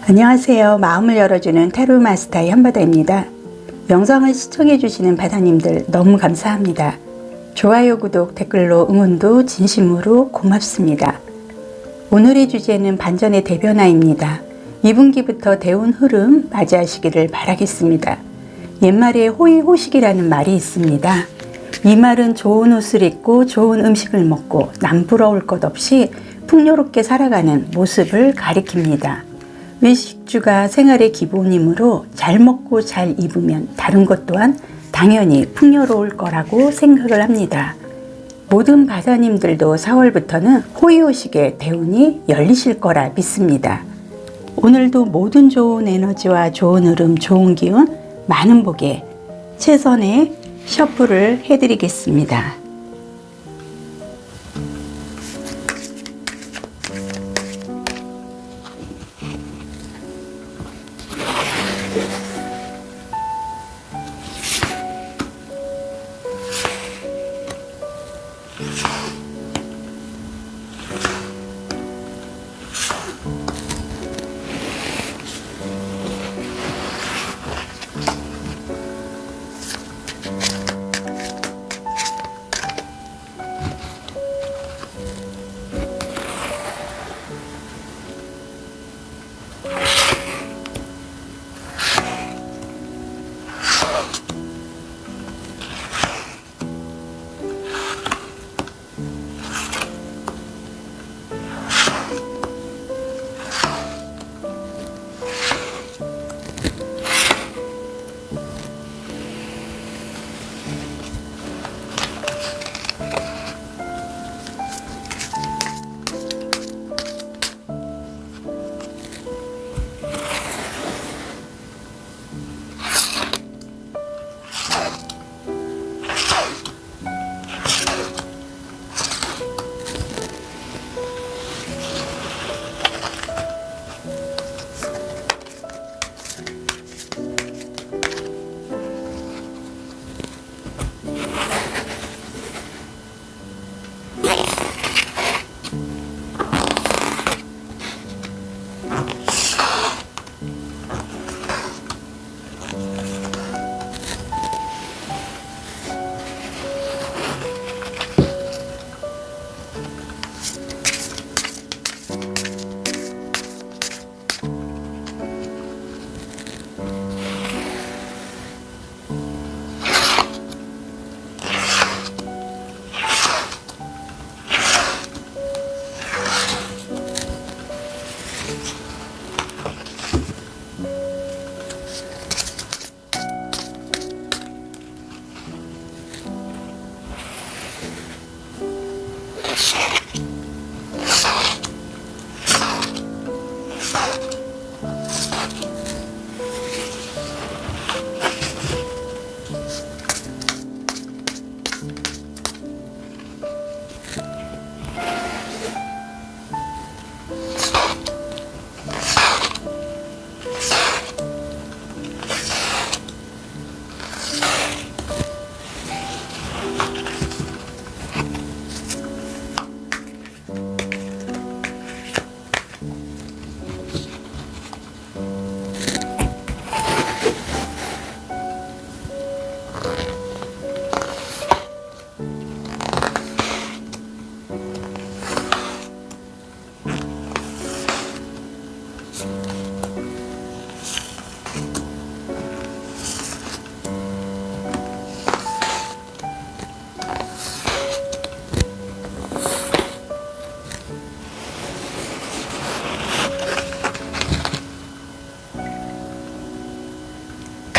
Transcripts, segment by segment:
안녕하세요. 마음을 열어주는 타로 마스터 현바다입니다. 영상을 시청해주시는 바다님들 너무 감사합니다. 좋아요, 구독, 댓글로 응원도 진심으로 고맙습니다. 오늘의 주제는 반전의 대변화입니다. 2분기부터 대운 흐름 맞이하시기를 바라겠습니다. 옛말에 호의호식이라는 말이 있습니다. 이 말은 좋은 옷을 입고 좋은 음식을 먹고 남부러울 것 없이 풍요롭게 살아가는 모습을 가리킵니다. 외식주가 생활의 기본이므로 잘 먹고 잘 입으면 다른 것 또한 당연히 풍요로울 거라고 생각을 합니다. 모든 바다님들도 4월부터는 호의호식의 대운이 열리실 거라 믿습니다. 오늘도 모든 좋은 에너지와 좋은 흐름, 좋은 기운, 많은 복에 최선의 셔플을 해드리겠습니다.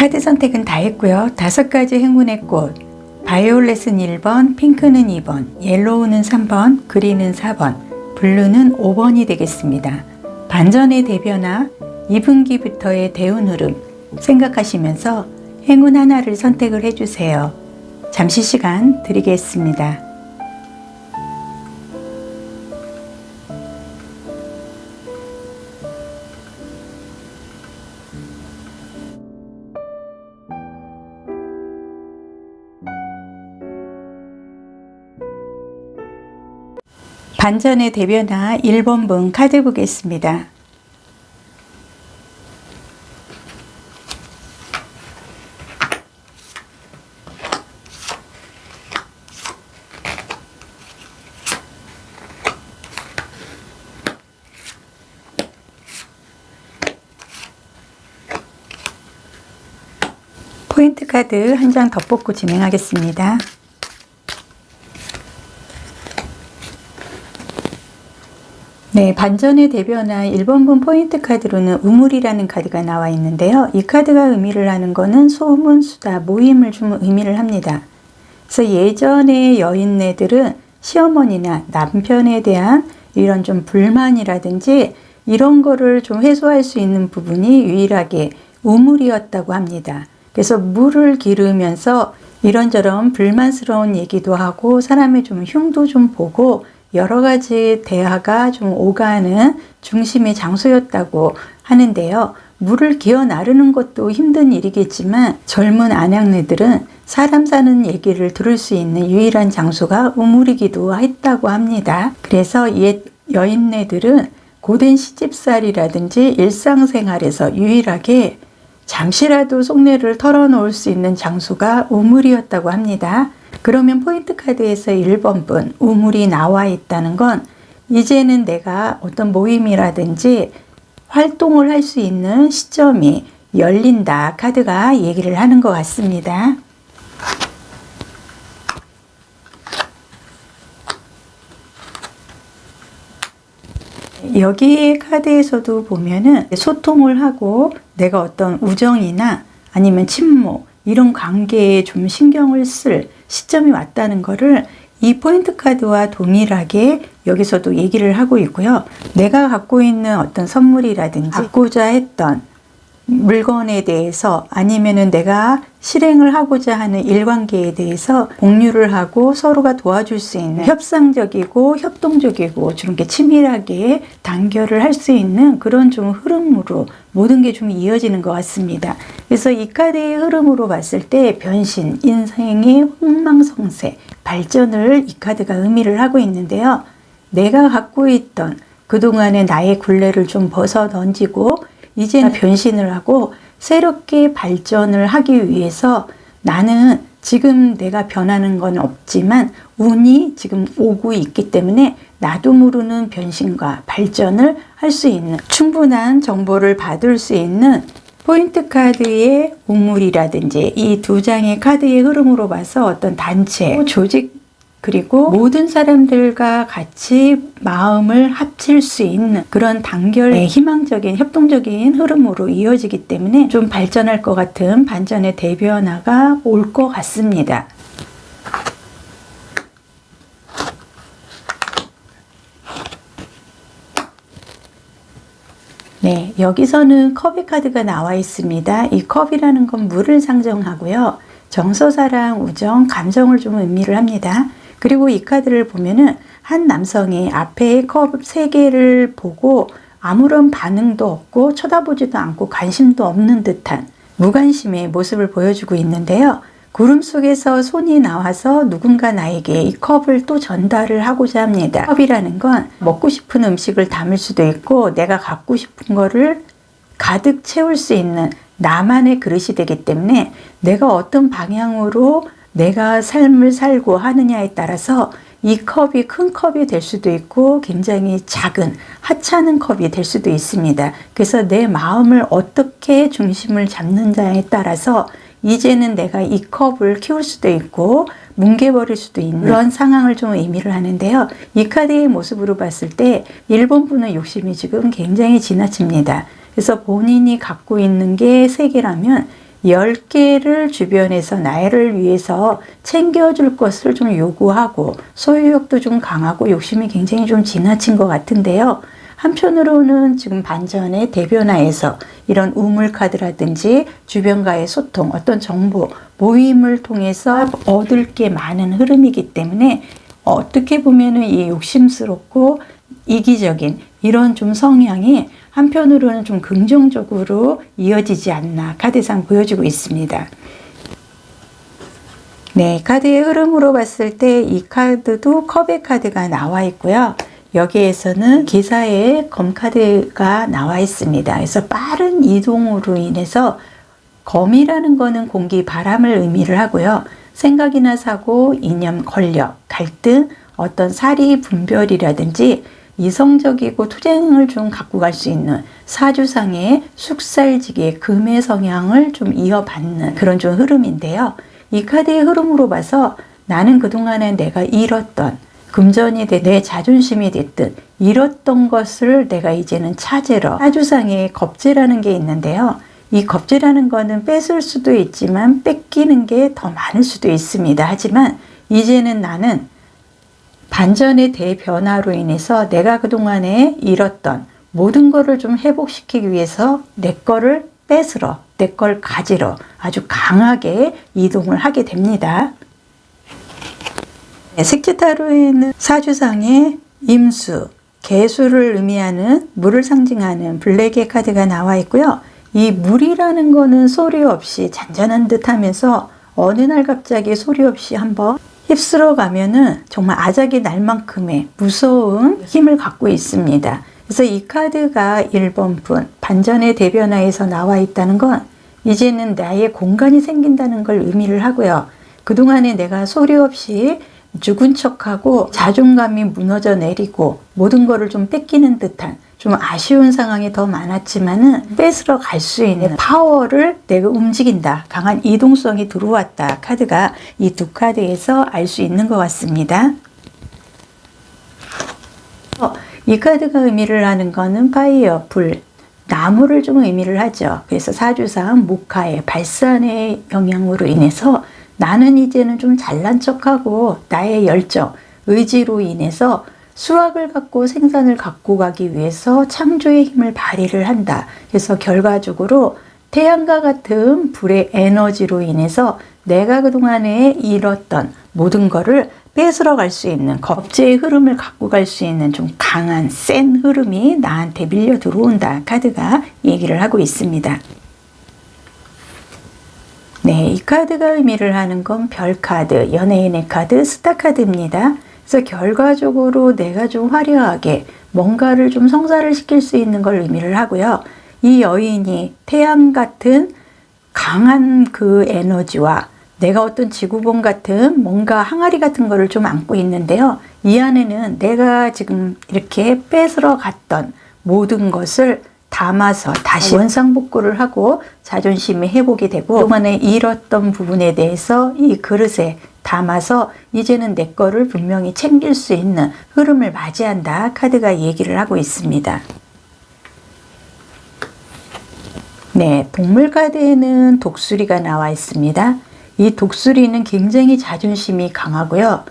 카드 선택은 다 했고요. 5가지 행운의 꽃, 바이올렛은 1번, 핑크는 2번, 옐로우는 3번, 그린은 4번, 블루는 5번이 되겠습니다. 반전의 대변화, 2분기부터의 대운 흐름 생각하시면서 행운 하나를 선택을 해주세요. 잠시 시간 드리겠습니다. 반전의 대변화 1번분 카드 보겠습니다. 포인트 카드 한 장 더 뽑고 진행하겠습니다. 네, 반전의 대변화 1번분 포인트 카드로는 우물이라는 카드가 나와 있는데요. 이 카드가 의미를 하는 거는 소문, 수다, 모임을 좀 의미를 합니다. 그래서 예전에 여인네들은 시어머니나 남편에 대한 이런 좀 불만이라든지 이런 거를 좀 해소할 수 있는 부분이 유일하게 우물이었다고 합니다. 그래서 물을 기르면서 이런저런 불만스러운 얘기도 하고 사람의 좀 흉도 좀 보고 여러 가지 대화가 좀 오가는 중심의 장소였다고 하는데요. 물을 기어 나르는 것도 힘든 일이겠지만 젊은 안양네들은 사람 사는 얘기를 들을 수 있는 유일한 장소가 우물이기도 했다고 합니다. 그래서 옛 여인네들은 고된 시집살이라든지 일상생활에서 유일하게 잠시라도 속내를 털어놓을 수 있는 장소가 우물이었다고 합니다. 그러면 포인트 카드에서 1번분 우물이 나와 있다는 건 이제는 내가 어떤 모임이라든지 활동을 할 수 있는 시점이 열린다 카드가 얘기를 하는 것 같습니다. 여기 카드에서도 보면은 소통을 하고 내가 어떤 우정이나 아니면 친목 이런 관계에 좀 신경을 쓸 시점이 왔다는 거를 이 포인트 카드와 동일하게 여기서도 얘기를 하고 있고요. 내가 갖고 있는 어떤 선물이라든지 갖고자 했던 물건에 대해서 아니면은 내가 실행을 하고자 하는 일관계에 대해서 공유를 하고 서로가 도와줄 수 있는 협상적이고 협동적이고 좀 이렇게 치밀하게 단결을 할 수 있는 그런 좀 흐름으로 모든 게 좀 이어지는 것 같습니다. 그래서 이 카드의 흐름으로 봤을 때 변신, 인생의 흥망성쇠, 발전을 이 카드가 의미를 하고 있는데요. 내가 갖고 있던 그동안의 나의 굴레를 좀 벗어 던지고 이제는 변신을 하고 새롭게 발전을 하기 위해서 나는 지금 내가 변하는 건 없지만 운이 지금 오고 있기 때문에 나도 모르는 변신과 발전을 할 수 있는 충분한 정보를 받을 수 있는 포인트 카드의 우물이라든지 이 두 장의 카드의 흐름으로 봐서 어떤 단체, 조직 그리고 모든 사람들과 같이 마음을 합칠 수 있는 그런 단결의 희망적인 협동적인 흐름으로 이어지기 때문에 좀 발전할 것 같은 반전의 대변화가 올 것 같습니다. 네, 여기서는 컵의 카드가 나와 있습니다. 이 컵이라는 건 물을 상징하고요. 정서, 사랑, 우정, 감정을 좀 의미를 합니다. 그리고 이 카드를 보면은 한 남성이 앞에 컵 3개를 보고 아무런 반응도 없고 쳐다보지도 않고 관심도 없는 듯한 무관심의 모습을 보여주고 있는데요. 구름 속에서 손이 나와서 누군가 나에게 이 컵을 또 전달을 하고자 합니다. 컵이라는 건 먹고 싶은 음식을 담을 수도 있고 내가 갖고 싶은 거를 가득 채울 수 있는 나만의 그릇이 되기 때문에 내가 어떤 방향으로 내가 삶을 살고 하느냐에 따라서 이 컵이 큰 컵이 될 수도 있고 굉장히 작은 하찮은 컵이 될 수도 있습니다. 그래서 내 마음을 어떻게 중심을 잡는냐에 따라서 이제는 내가 이 컵을 키울 수도 있고 뭉개버릴 수도 있는 그런 상황을 좀 의미를 하는데요. 이 카드의 모습으로 봤을 때 1번분의 욕심이 지금 굉장히 지나칩니다. 그래서 본인이 갖고 있는 게 3개라면 10개를 주변에서 나를 위해서 챙겨줄 것을 좀 요구하고 소유욕도 좀 강하고 욕심이 굉장히 좀 지나친 것 같은데요. 한편으로는 지금 반전의 대변화에서 이런 우물 카드라든지 주변과의 소통, 어떤 정보, 모임을 통해서 얻을 게 많은 흐름이기 때문에 어떻게 보면은 이 욕심스럽고 이기적인 이런 좀 성향이 한편으로는 좀 긍정적으로 이어지지 않나 카드상 보여주고 있습니다. 네, 카드의 흐름으로 봤을 때 이 카드도 컵의 카드가 나와 있고요. 여기에서는 기사의 검 카드가 나와 있습니다. 그래서 빠른 이동으로 인해서 검이라는 거는 공기, 바람을 의미를 하고요. 생각이나 사고, 이념, 권력, 갈등, 어떤 사리 분별이라든지 이성적이고 투쟁을 좀 갖고 갈 수 있는 사주상의 숙살지기, 금의 성향을 좀 이어받는 그런 좀 흐름인데요. 이 카드의 흐름으로 봐서 나는 그동안에 내가 잃었던 금전이 내 자존심이 됐든 잃었던 것을 내가 이제는 찾으러 사주상에 겁재라는 게 있는데요. 이 겁재라는 거는 뺏을 수도 있지만 뺏기는 게 더 많을 수도 있습니다. 하지만 이제는 나는 반전의 대변화로 인해서 내가 그동안에 잃었던 모든 거를 좀 회복시키기 위해서 내 거를 뺏으러, 내 걸 가지러 아주 강하게 이동을 하게 됩니다. 색지타로에는 사주상의 임수, 개수를 의미하는 물을 상징하는 블랙의 카드가 나와 있고요. 이 물이라는 거는 소리 없이 잔잔한 듯 하면서 어느 날 갑자기 소리 없이 한번 휩쓸어 가면은 정말 아작이 날 만큼의 무서운 힘을 갖고 있습니다. 그래서 이 카드가 1번분 반전의 대변화에서 나와 있다는 건 이제는 나의 공간이 생긴다는 걸 의미를 하고요. 그동안에 내가 소리 없이 죽은 척하고 자존감이 무너져 내리고 모든 거를 좀 뺏기는 듯한 좀 아쉬운 상황이 더 많았지만은 뺏으러 갈 수 있는 파워를 내가 움직인다. 강한 이동성이 들어왔다. 카드가 이 두 카드에서 알 수 있는 것 같습니다. 이 카드가 의미를 하는 거는 파이어, 불, 나무를 좀 의미를 하죠. 그래서 사주상 목화의 발산의 영향으로 인해서 나는 이제는 좀 잘난 척하고 나의 열정, 의지로 인해서 수확을 갖고 생산을 갖고 가기 위해서 창조의 힘을 발휘를 한다. 그래서 결과적으로 태양과 같은 불의 에너지로 인해서 내가 그동안에 잃었던 모든 거를 뺏으러 갈 수 있는 겁재의 흐름을 갖고 갈 수 있는 좀 강한 센 흐름이 나한테 밀려 들어온다. 카드가 얘기를 하고 있습니다. 네, 이 카드가 의미를 하는 건 별카드, 연예인의 카드, 스타 카드입니다. 그래서 결과적으로 내가 좀 화려하게 뭔가를 좀 성사를 시킬 수 있는 걸 의미를 하고요. 이 여인이 태양 같은 강한 그 에너지와 내가 어떤 지구본 같은 뭔가 항아리 같은 거를 좀 안고 있는데요. 이 안에는 내가 지금 이렇게 뺏으러 갔던 모든 것을 담아서 다시 원상복구를 하고 자존심이 회복이 되고 그동안에 잃었던 부분에 대해서 이 그릇에 담아서 이제는 내 거를 분명히 챙길 수 있는 흐름을 맞이한다. 카드가 얘기를 하고 있습니다. 네, 동물 카드에는 독수리가 나와 있습니다. 이 독수리는 굉장히 자존심이 강하고요.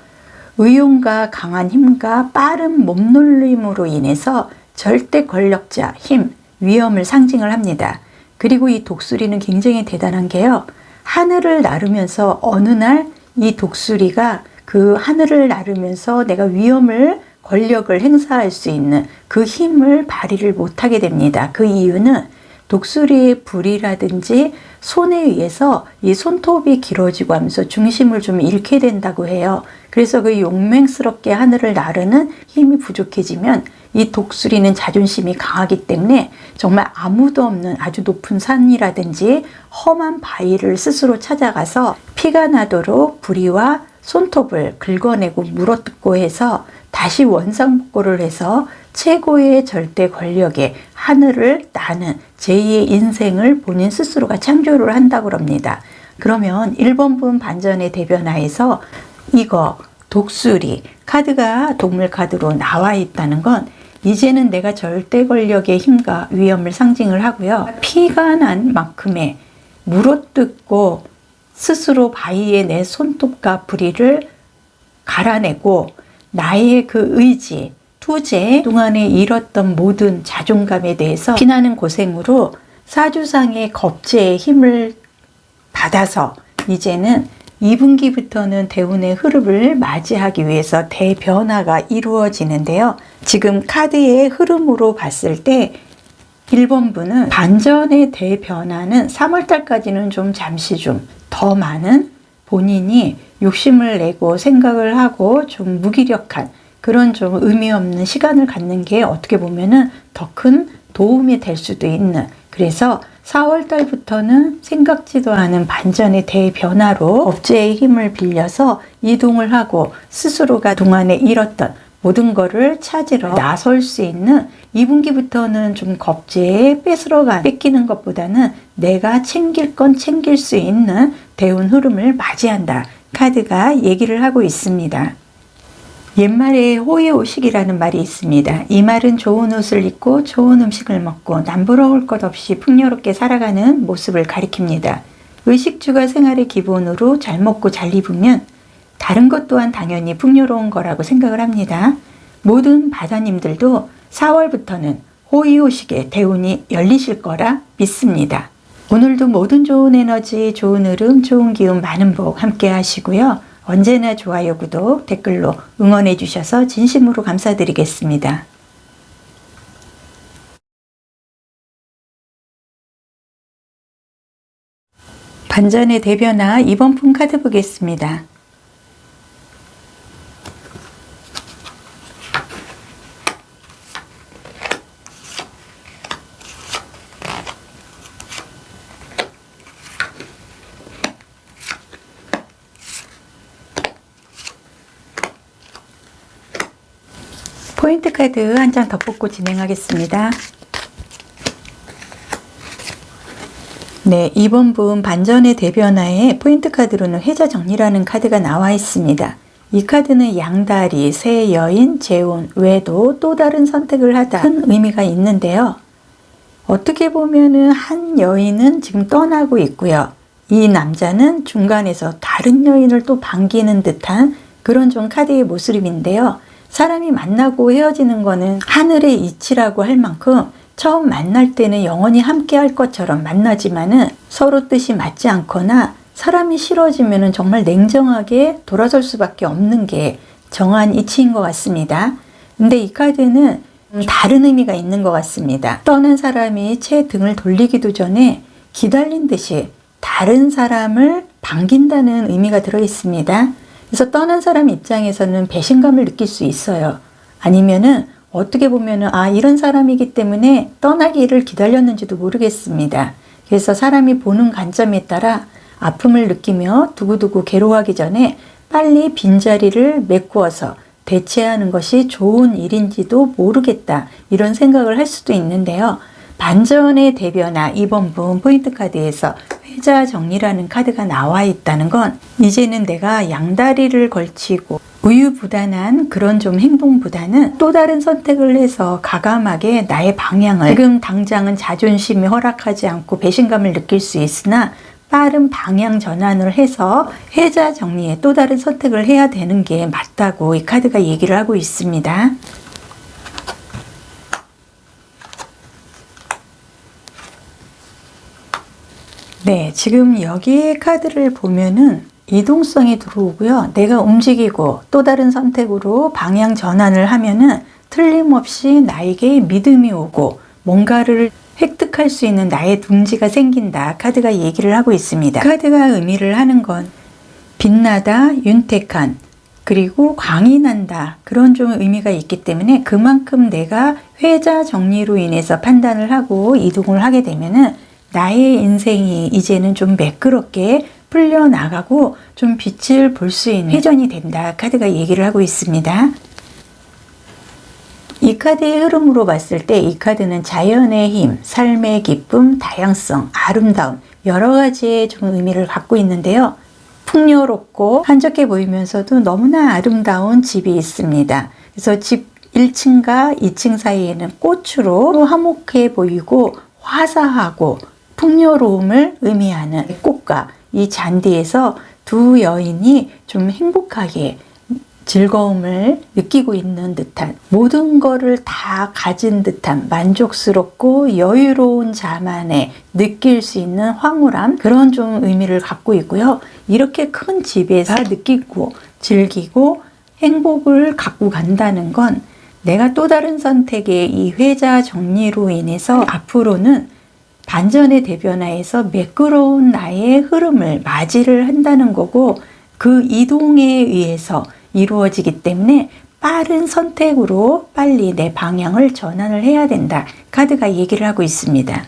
의용과 강한 힘과 빠른 몸놀림으로 인해서 절대 권력자, 힘, 위엄을 상징을 합니다. 그리고 이 독수리는 굉장히 대단한 게요. 하늘을 나르면서 어느 날 이 독수리가 그 하늘을 나르면서 내가 위엄을 권력을 행사할 수 있는 그 힘을 발휘를 못하게 됩니다. 그 이유는 독수리의 불이라든지 손에 의해서 이 손톱이 길어지고 하면서 중심을 좀 잃게 된다고 해요. 그래서 그 용맹스럽게 하늘을 나르는 힘이 부족해지면 이 독수리는 자존심이 강하기 때문에 정말 아무도 없는 아주 높은 산이라든지 험한 바위를 스스로 찾아가서 피가 나도록 부리와 손톱을 긁어내고 물어뜯고 해서 다시 원상복구를 해서 최고의 절대 권력의 하늘을 나는 제2의 인생을 본인 스스로가 창조를 한다고 합니다. 그러면 1번분 반전의 대변화에서 이거 독수리 카드가 동물 카드로 나와 있다는 건 이제는 내가 절대 권력의 힘과 위엄을 상징을 하고요. 피가 난 만큼의 물어뜯고 스스로 바위에 내 손톱과 부리를 갈아내고 나의 그 의지, 투제, 동안에 잃었던 모든 자존감에 대해서 피나는 고생으로 사주상의 겁재의 힘을 받아서 이제는 2분기부터는 대운의 흐름을 맞이하기 위해서 대변화가 이루어지는데요. 지금 카드의 흐름으로 봤을 때 1번분은 반전의 대변화는 3월달까지는 좀 잠시 좀 더 많은 본인이 욕심을 내고 생각을 하고 좀 무기력한 그런 좀 의미 없는 시간을 갖는 게 어떻게 보면은 더 큰 도움이 될 수도 있는, 그래서 4월달부터는 생각지도 않은 반전의 대변화로 업체의 힘을 빌려서 이동을 하고 스스로가 동안에 잃었던 모든 거를 찾으러 나설 수 있는, 2분기부터는 좀 겁재에 뺏기는 것보다는 내가 챙길 건 챙길 수 있는 대운 흐름을 맞이한다. 카드가 얘기를 하고 있습니다. 옛말에 호의호식이라는 말이 있습니다. 이 말은 좋은 옷을 입고 좋은 음식을 먹고 남부러울 것 없이 풍요롭게 살아가는 모습을 가리킵니다. 의식주가 생활의 기본으로 잘 먹고 잘 입으면 다른 것 또한 당연히 풍요로운 거라고 생각을 합니다. 모든 바다님들도 4월부터는 호의호식의 대운이 열리실 거라 믿습니다. 오늘도 모든 좋은 에너지, 좋은 흐름, 좋은 기운, 많은 복 함께 하시고요. 언제나 좋아요, 구독, 댓글로 응원해 주셔서 진심으로 감사드리겠습니다. 반전의 대변화 2번 품 카드 보겠습니다. 포인트 카드 한 장 더 뽑고 진행하겠습니다. 네, 2번 분 반전의 대변화에 포인트 카드로는 회자정리라는 카드가 나와 있습니다. 이 카드는 양다리, 새 여인, 재혼, 외도, 또 다른 선택을 하다 큰 의미가 있는데요. 어떻게 보면은 한 여인은 지금 떠나고 있고요. 이 남자는 중간에서 다른 여인을 또 반기는 듯한 그런 좀 카드의 모습인데요. 사람이 만나고 헤어지는 거는 하늘의 이치라고 할 만큼 처음 만날 때는 영원히 함께 할 것처럼 만나지만은 서로 뜻이 맞지 않거나 사람이 싫어지면은 정말 냉정하게 돌아설 수밖에 없는 게 정한 이치인 것 같습니다. 근데 이 카드는 다른 의미가 있는 것 같습니다. 떠난 사람이 채 등을 돌리기도 전에 기다린 듯이 다른 사람을 반긴다는 의미가 들어 있습니다. 그래서 떠난 사람 입장에서는 배신감을 느낄 수 있어요. 아니면은 어떻게 보면은 이런 사람이기 때문에 떠나기를 기다렸는지도 모르겠습니다. 그래서 사람이 보는 관점에 따라 아픔을 느끼며 두고두고 괴로워하기 전에 빨리 빈자리를 메꾸어서 대체하는 것이 좋은 일인지도 모르겠다, 이런 생각을 할 수도 있는데요. 반전의 대변화 2번 분 포인트 카드에서 회자정리라는 카드가 나와 있다는 건 이제는 내가 양다리를 걸치고 우유부단한 그런 좀 행동보다는 또 다른 선택을 해서 과감하게 나의 방향을, 지금 당장은 자존심이 허락하지 않고 배신감을 느낄 수 있으나 빠른 방향 전환을 해서 회자정리에 또 다른 선택을 해야 되는 게 맞다고 이 카드가 얘기를 하고 있습니다. 네, 지금 여기에 카드를 보면은 이동성이 들어오고요. 내가 움직이고 또 다른 선택으로 방향 전환을 하면은 틀림없이 나에게 믿음이 오고 뭔가를 획득할 수 있는 나의 둥지가 생긴다. 카드가 얘기를 하고 있습니다. 카드가 의미를 하는 건 빛나다, 윤택한, 그리고 광이 난다, 그런 좀 의미가 있기 때문에 그만큼 내가 회자 정리로 인해서 판단을 하고 이동을 하게 되면은 나의 인생이 이제는 좀 매끄럽게 풀려나가고 좀 빛을 볼 수 있는 회전이 된다. 카드가 얘기를 하고 있습니다. 이 카드의 흐름으로 봤을 때 이 카드는 자연의 힘, 삶의 기쁨, 다양성, 아름다움, 여러 가지의 좀 의미를 갖고 있는데요. 풍요롭고 한적해 보이면서도 너무나 아름다운 집이 있습니다. 그래서 집 1층과 2층 사이에는 꽃으로 화목해 보이고 화사하고 풍요로움을 의미하는 꽃과 이 잔디에서 두 여인이 좀 행복하게 즐거움을 느끼고 있는 듯한, 모든 거를 다 가진 듯한 만족스럽고 여유로운 자만에 느낄 수 있는 황홀함, 그런 좀 의미를 갖고 있고요. 이렇게 큰 집에서 느끼고 즐기고 행복을 갖고 간다는 건 내가 또 다른 선택의 이 회자 정리로 인해서 앞으로는 반전의 대변화에서 매끄러운 나의 흐름을 맞이를 한다는 거고, 그 이동에 의해서 이루어지기 때문에 빠른 선택으로 빨리 내 방향을 전환을 해야 된다. 카드가 얘기를 하고 있습니다.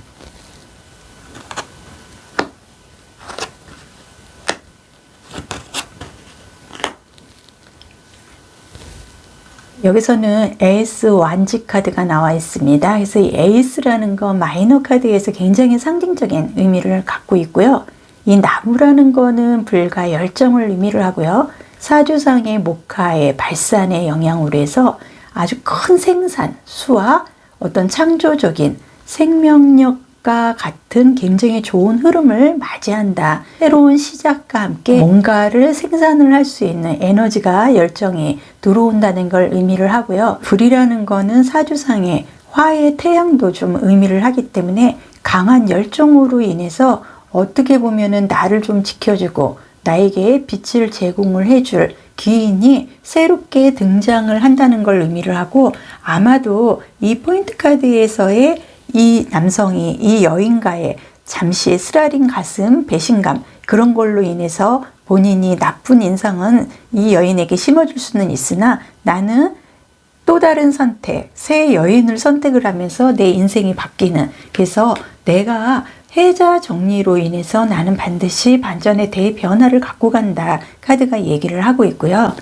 여기서는 에이스 완지 카드가 나와 있습니다. 그래서 이 에이스라는 건 마이너 카드에서 굉장히 상징적인 의미를 갖고 있고요. 이 나무라는 거는 불과 열정을 의미를 하고요. 사주상의 목화의 발산의 영향으로 해서 아주 큰 생산, 수와 어떤 창조적인 생명력과 같은 굉장히 좋은 흐름을 맞이한다. 새로운 시작과 함께 뭔가를 생산을 할 수 있는 에너지가, 열정이 들어온다는 걸 의미를 하고요. 불이라는 거는 사주상의 화의 태양도 좀 의미를 하기 때문에 강한 열정으로 인해서 어떻게 보면은 나를 좀 지켜주고 나에게 빛을 제공을 해줄 귀인이 새롭게 등장을 한다는 걸 의미를 하고, 아마도 이 포인트 카드에서의 이 남성이 이 여인과의 잠시 쓰라린 가슴, 배신감, 그런 걸로 인해서 본인이 나쁜 인상은 이 여인에게 심어줄 수는 있으나, 나는 또 다른 선택, 새 여인을 선택을 하면서 내 인생이 바뀌는, 그래서 내가 해자 정리로 인해서 나는 반드시 반전의 대변화를 갖고 간다. 카드가 얘기를 하고 있고요.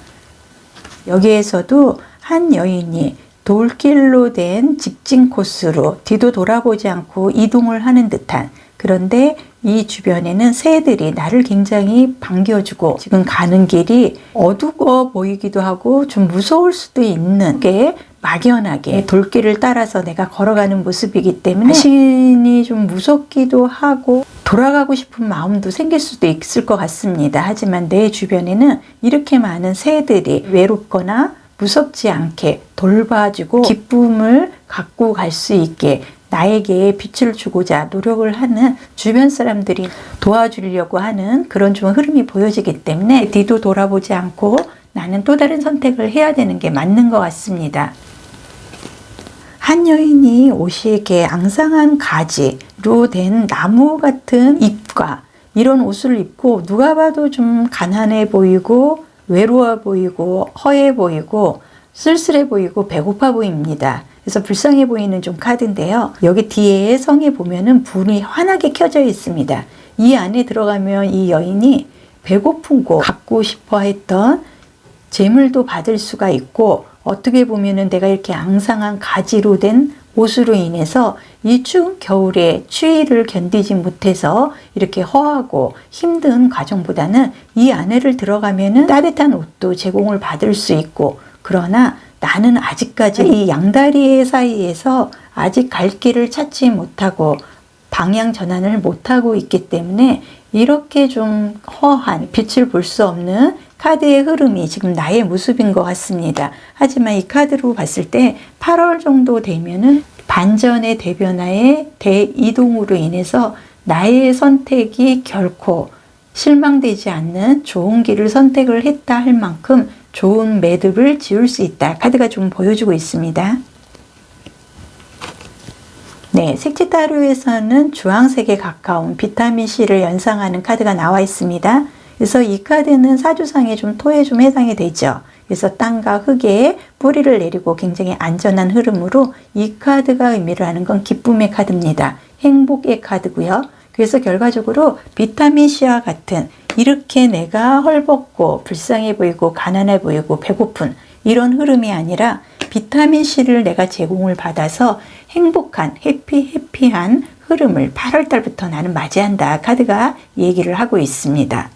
여기에서도 한 여인이 돌길로 된 직진 코스로 뒤도 돌아보지 않고 이동을 하는 듯한, 그런데 이 주변에는 새들이 나를 굉장히 반겨주고, 지금 가는 길이 어두워 보이기도 하고 좀 무서울 수도 있는 게 막연하게 돌길을 따라서 내가 걸어가는 모습이기 때문에 자신이 좀 무섭기도 하고 돌아가고 싶은 마음도 생길 수도 있을 것 같습니다. 하지만 내 주변에는 이렇게 많은 새들이 외롭거나 무섭지 않게 돌봐주고 기쁨을 갖고 갈 수 있게 나에게 빛을 주고자 노력을 하는 주변 사람들이 도와주려고 하는 그런 좀 흐름이 보여지기 때문에 뒤도 돌아보지 않고 나는 또 다른 선택을 해야 되는 게 맞는 것 같습니다. 한 여인이 옷이 이렇게 앙상한 가지로 된 나무 같은 잎과 이런 옷을 입고 누가 봐도 좀 가난해 보이고 외로워 보이고 허해 보이고 쓸쓸해 보이고 배고파 보입니다. 그래서 불쌍해 보이는 좀 카드인데요. 여기 뒤에 성에 보면은 불이 환하게 켜져 있습니다. 이 안에 들어가면 이 여인이 배고프고 갖고 싶어 했던 재물도 받을 수가 있고, 어떻게 보면은 내가 이렇게 앙상한 가지로 된 옷으로 인해서 이 추운 겨울에 추위를 견디지 못해서 이렇게 허하고 힘든 과정보다는 이 안에를 들어가면은 따뜻한 옷도 제공을 받을 수 있고, 그러나 나는 아직까지 이 양다리 사이에서 아직 갈 길을 찾지 못하고 방향 전환을 못하고 있기 때문에 이렇게 좀 허한, 빛을 볼 수 없는 카드의 흐름이 지금 나의 모습인 것 같습니다. 하지만 이 카드로 봤을 때 8월 정도 되면은 반전의 대변화의 대이동으로 인해서 나의 선택이 결코 실망되지 않는 좋은 길을 선택을 했다 할 만큼 좋은 매듭을 지을 수 있다. 카드가 좀 보여주고 있습니다. 네, 색지타로에서는 주황색에 가까운 비타민C를 연상하는 카드가 나와 있습니다. 그래서 이 카드는 사주상의 좀 토에 좀 해당이 되죠. 그래서 땅과 흙에 뿌리를 내리고 굉장히 안전한 흐름으로 이 카드가 의미를 하는 건 기쁨의 카드입니다. 행복의 카드고요. 그래서 결과적으로 비타민C와 같은 이렇게 내가 헐벗고 불쌍해 보이고 가난해 보이고 배고픈 이런 흐름이 아니라 비타민C를 내가 제공을 받아서 행복한 해피한 흐름을 8월 달부터 나는 맞이한다. 카드가 얘기를 하고 있습니다.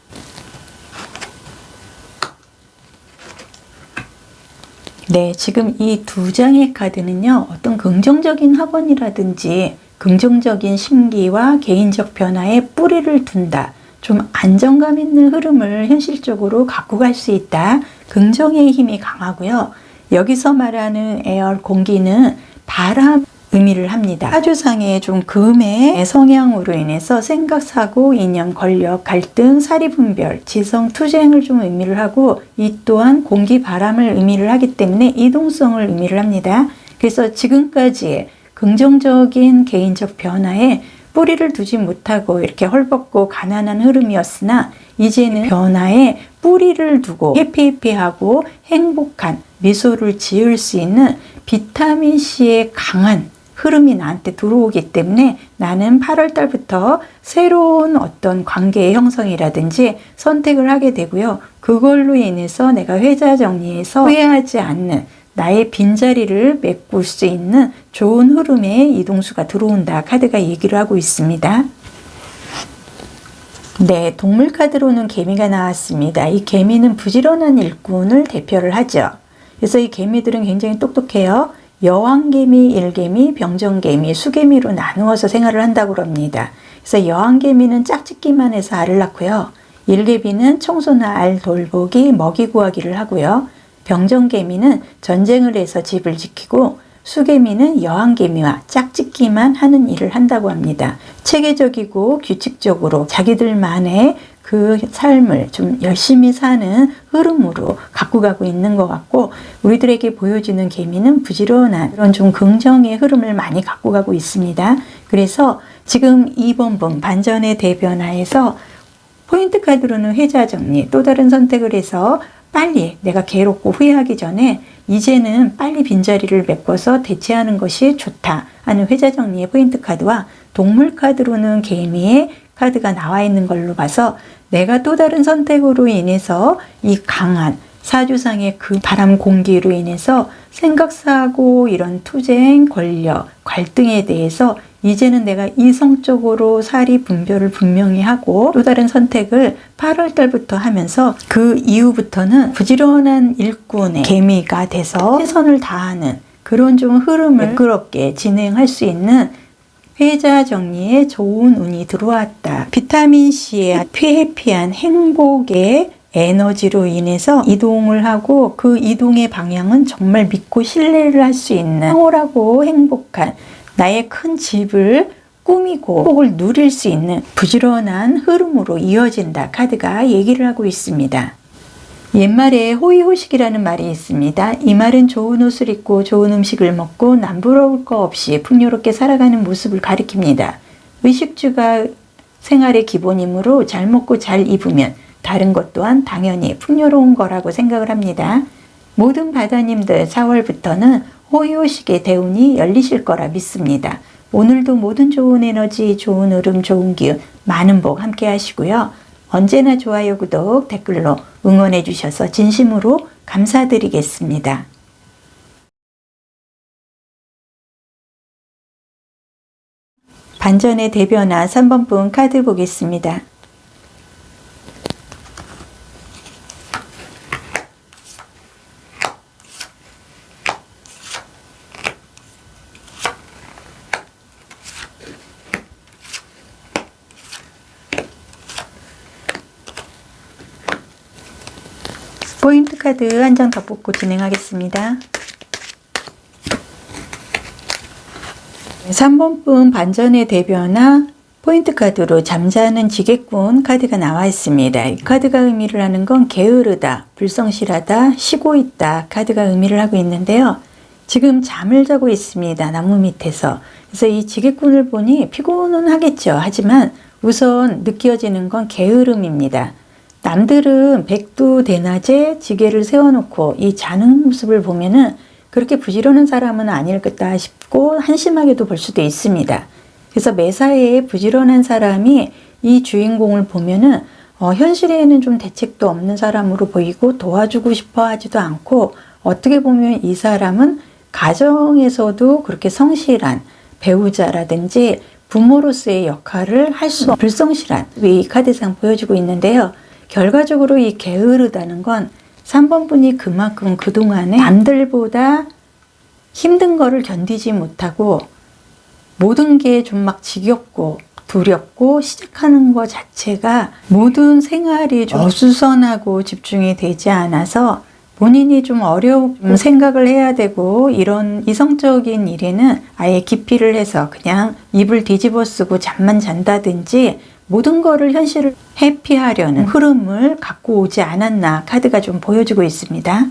네, 지금 이 두 장의 카드는요, 어떤 긍정적인 학원이라든지 긍정적인 심기와 개인적 변화에 뿌리를 둔다. 좀 안정감 있는 흐름을 현실적으로 갖고 갈 수 있다. 긍정의 힘이 강하고요. 여기서 말하는 에어 공기는 바람 의미를 합니다. 사주상의 좀 금의 성향으로 인해서 생각, 사고, 이념, 권력, 갈등, 사리분별, 지성, 투쟁을 좀 의미를 하고 이 또한 공기, 바람을 의미를 하기 때문에 이동성을 의미를 합니다. 그래서 지금까지 긍정적인 개인적 변화에 뿌리를 두지 못하고 이렇게 헐벗고 가난한 흐름이었으나 이제는 변화에 뿌리를 두고 해피해피하고 행복한 미소를 지을 수 있는 비타민C의 강한 흐름이 나한테 들어오기 때문에 나는 8월 달부터 새로운 어떤 관계의 형성이라든지 선택을 하게 되고요. 그걸로 인해서 내가 회자 정리해서 후회하지 않는 나의 빈자리를 메꿀 수 있는 좋은 흐름의 이동수가 들어온다. 카드가 얘기를 하고 있습니다. 네, 동물 카드로는 개미가 나왔습니다. 이 개미는 부지런한 일꾼을 대표를 하죠. 그래서 이 개미들은 굉장히 똑똑해요. 여왕개미, 일개미, 병정개미, 수개미로 나누어서 생활을 한다고 합니다. 그래서 여왕개미는 짝짓기만 해서 알을 낳고요. 일개미는 청소나 알 돌보기, 먹이 구하기를 하고요. 병정개미는 전쟁을 해서 집을 지키고 수개미는 여왕개미와 짝짓기만 하는 일을 한다고 합니다. 체계적이고 규칙적으로 자기들만의 그 삶을 좀 열심히 사는 흐름으로 갖고 가고 있는 것 같고 우리들에게 보여지는 개미는 부지런한 그런 좀 긍정의 흐름을 많이 갖고 가고 있습니다. 그래서 지금 이번 분 반전의 대변화에서 포인트 카드로는 회자 정리, 또 다른 선택을 해서 빨리 내가 괴롭고 후회하기 전에 이제는 빨리 빈자리를 메꿔서 대체하는 것이 좋다 하는 회자 정리의 포인트 카드와 동물 카드로는 개미의 카드가 나와 있는 걸로 봐서 내가 또 다른 선택으로 인해서 이 강한 사주상의 그 바람 공기로 인해서 생각, 사고, 이런 투쟁, 권력, 갈등에 대해서 이제는 내가 이성적으로 사리 분별을 분명히 하고 또 다른 선택을 8월 달부터 하면서 그 이후부터는 부지런한 일꾼의 개미가 돼서 최선을 다하는 그런 좀 흐름을 매끄럽게 진행할 수 있는 회자 정리에 좋은 운이 들어왔다. 비타민C의 해피한 행복의 에너지로 인해서 이동을 하고 그 이동의 방향은 정말 믿고 신뢰를 할 수 있는 황홀하고 행복한 나의 큰 집을 꾸미고 행복을 누릴 수 있는 부지런한 흐름으로 이어진다. 카드가 얘기를 하고 있습니다. 옛말에 호의호식이라는 말이 있습니다. 이 말은 좋은 옷을 입고 좋은 음식을 먹고 남부러울 거 없이 풍요롭게 살아가는 모습을 가리킵니다. 의식주가 생활의 기본이므로 잘 먹고 잘 입으면 다른 것 또한 당연히 풍요로운 거라고 생각을 합니다. 모든 바다님들 4월부터는 호의호식의 대운이 열리실 거라 믿습니다. 오늘도 모든 좋은 에너지, 좋은 흐름, 좋은 기운, 많은 복 함께 하시고요. 언제나 좋아요, 구독, 댓글로 응원해 주셔서 진심으로 감사드리겠습니다. 반전의 대변화 3번 분 카드 보겠습니다. 포인트 카드 한 장 더 뽑고 진행하겠습니다. 3번 분 반전의 대변화 포인트 카드로 잠자는 지게꾼 카드가 나와 있습니다. 이 카드가 의미를 하는 건 게으르다, 불성실하다, 쉬고 있다 카드가 의미를 하고 있는데요. 지금 잠을 자고 있습니다. 나무 밑에서. 그래서 이 지게꾼을 보니 피곤은 하겠죠. 하지만 우선 느껴지는 건 게으름입니다. 남들은 백두대낮에 지게를 세워놓고 이 자는 모습을 보면은 그렇게 부지런한 사람은 아닐까 싶고 한심하게도 볼 수도 있습니다. 그래서 매사에 부지런한 사람이 이 주인공을 보면은 현실에는 좀 대책도 없는 사람으로 보이고 도와주고 싶어 하지도 않고 어떻게 보면 이 사람은 가정에서도 그렇게 성실한 배우자라든지 부모로서의 역할을 할 수 없는 불성실한 이 카드상 보여주고 있는데요. 결과적으로 이 게으르다는 건 3번 분이 그만큼 그동안에 남들보다 힘든 거를 견디지 못하고 모든 게 좀 막 지겹고 두렵고 시작하는 것 자체가 모든 생활이 좀 어수선하고 집중이 되지 않아서 본인이 좀 어려운 생각을 해야 되고 이런 이성적인 일에는 아예 기피를 해서 그냥 이불 뒤집어 쓰고 잠만 잔다든지 모든 거를 현실을 회피하려는 흐름을 갖고 오지 않았나 카드가 좀 보여주고 있습니다.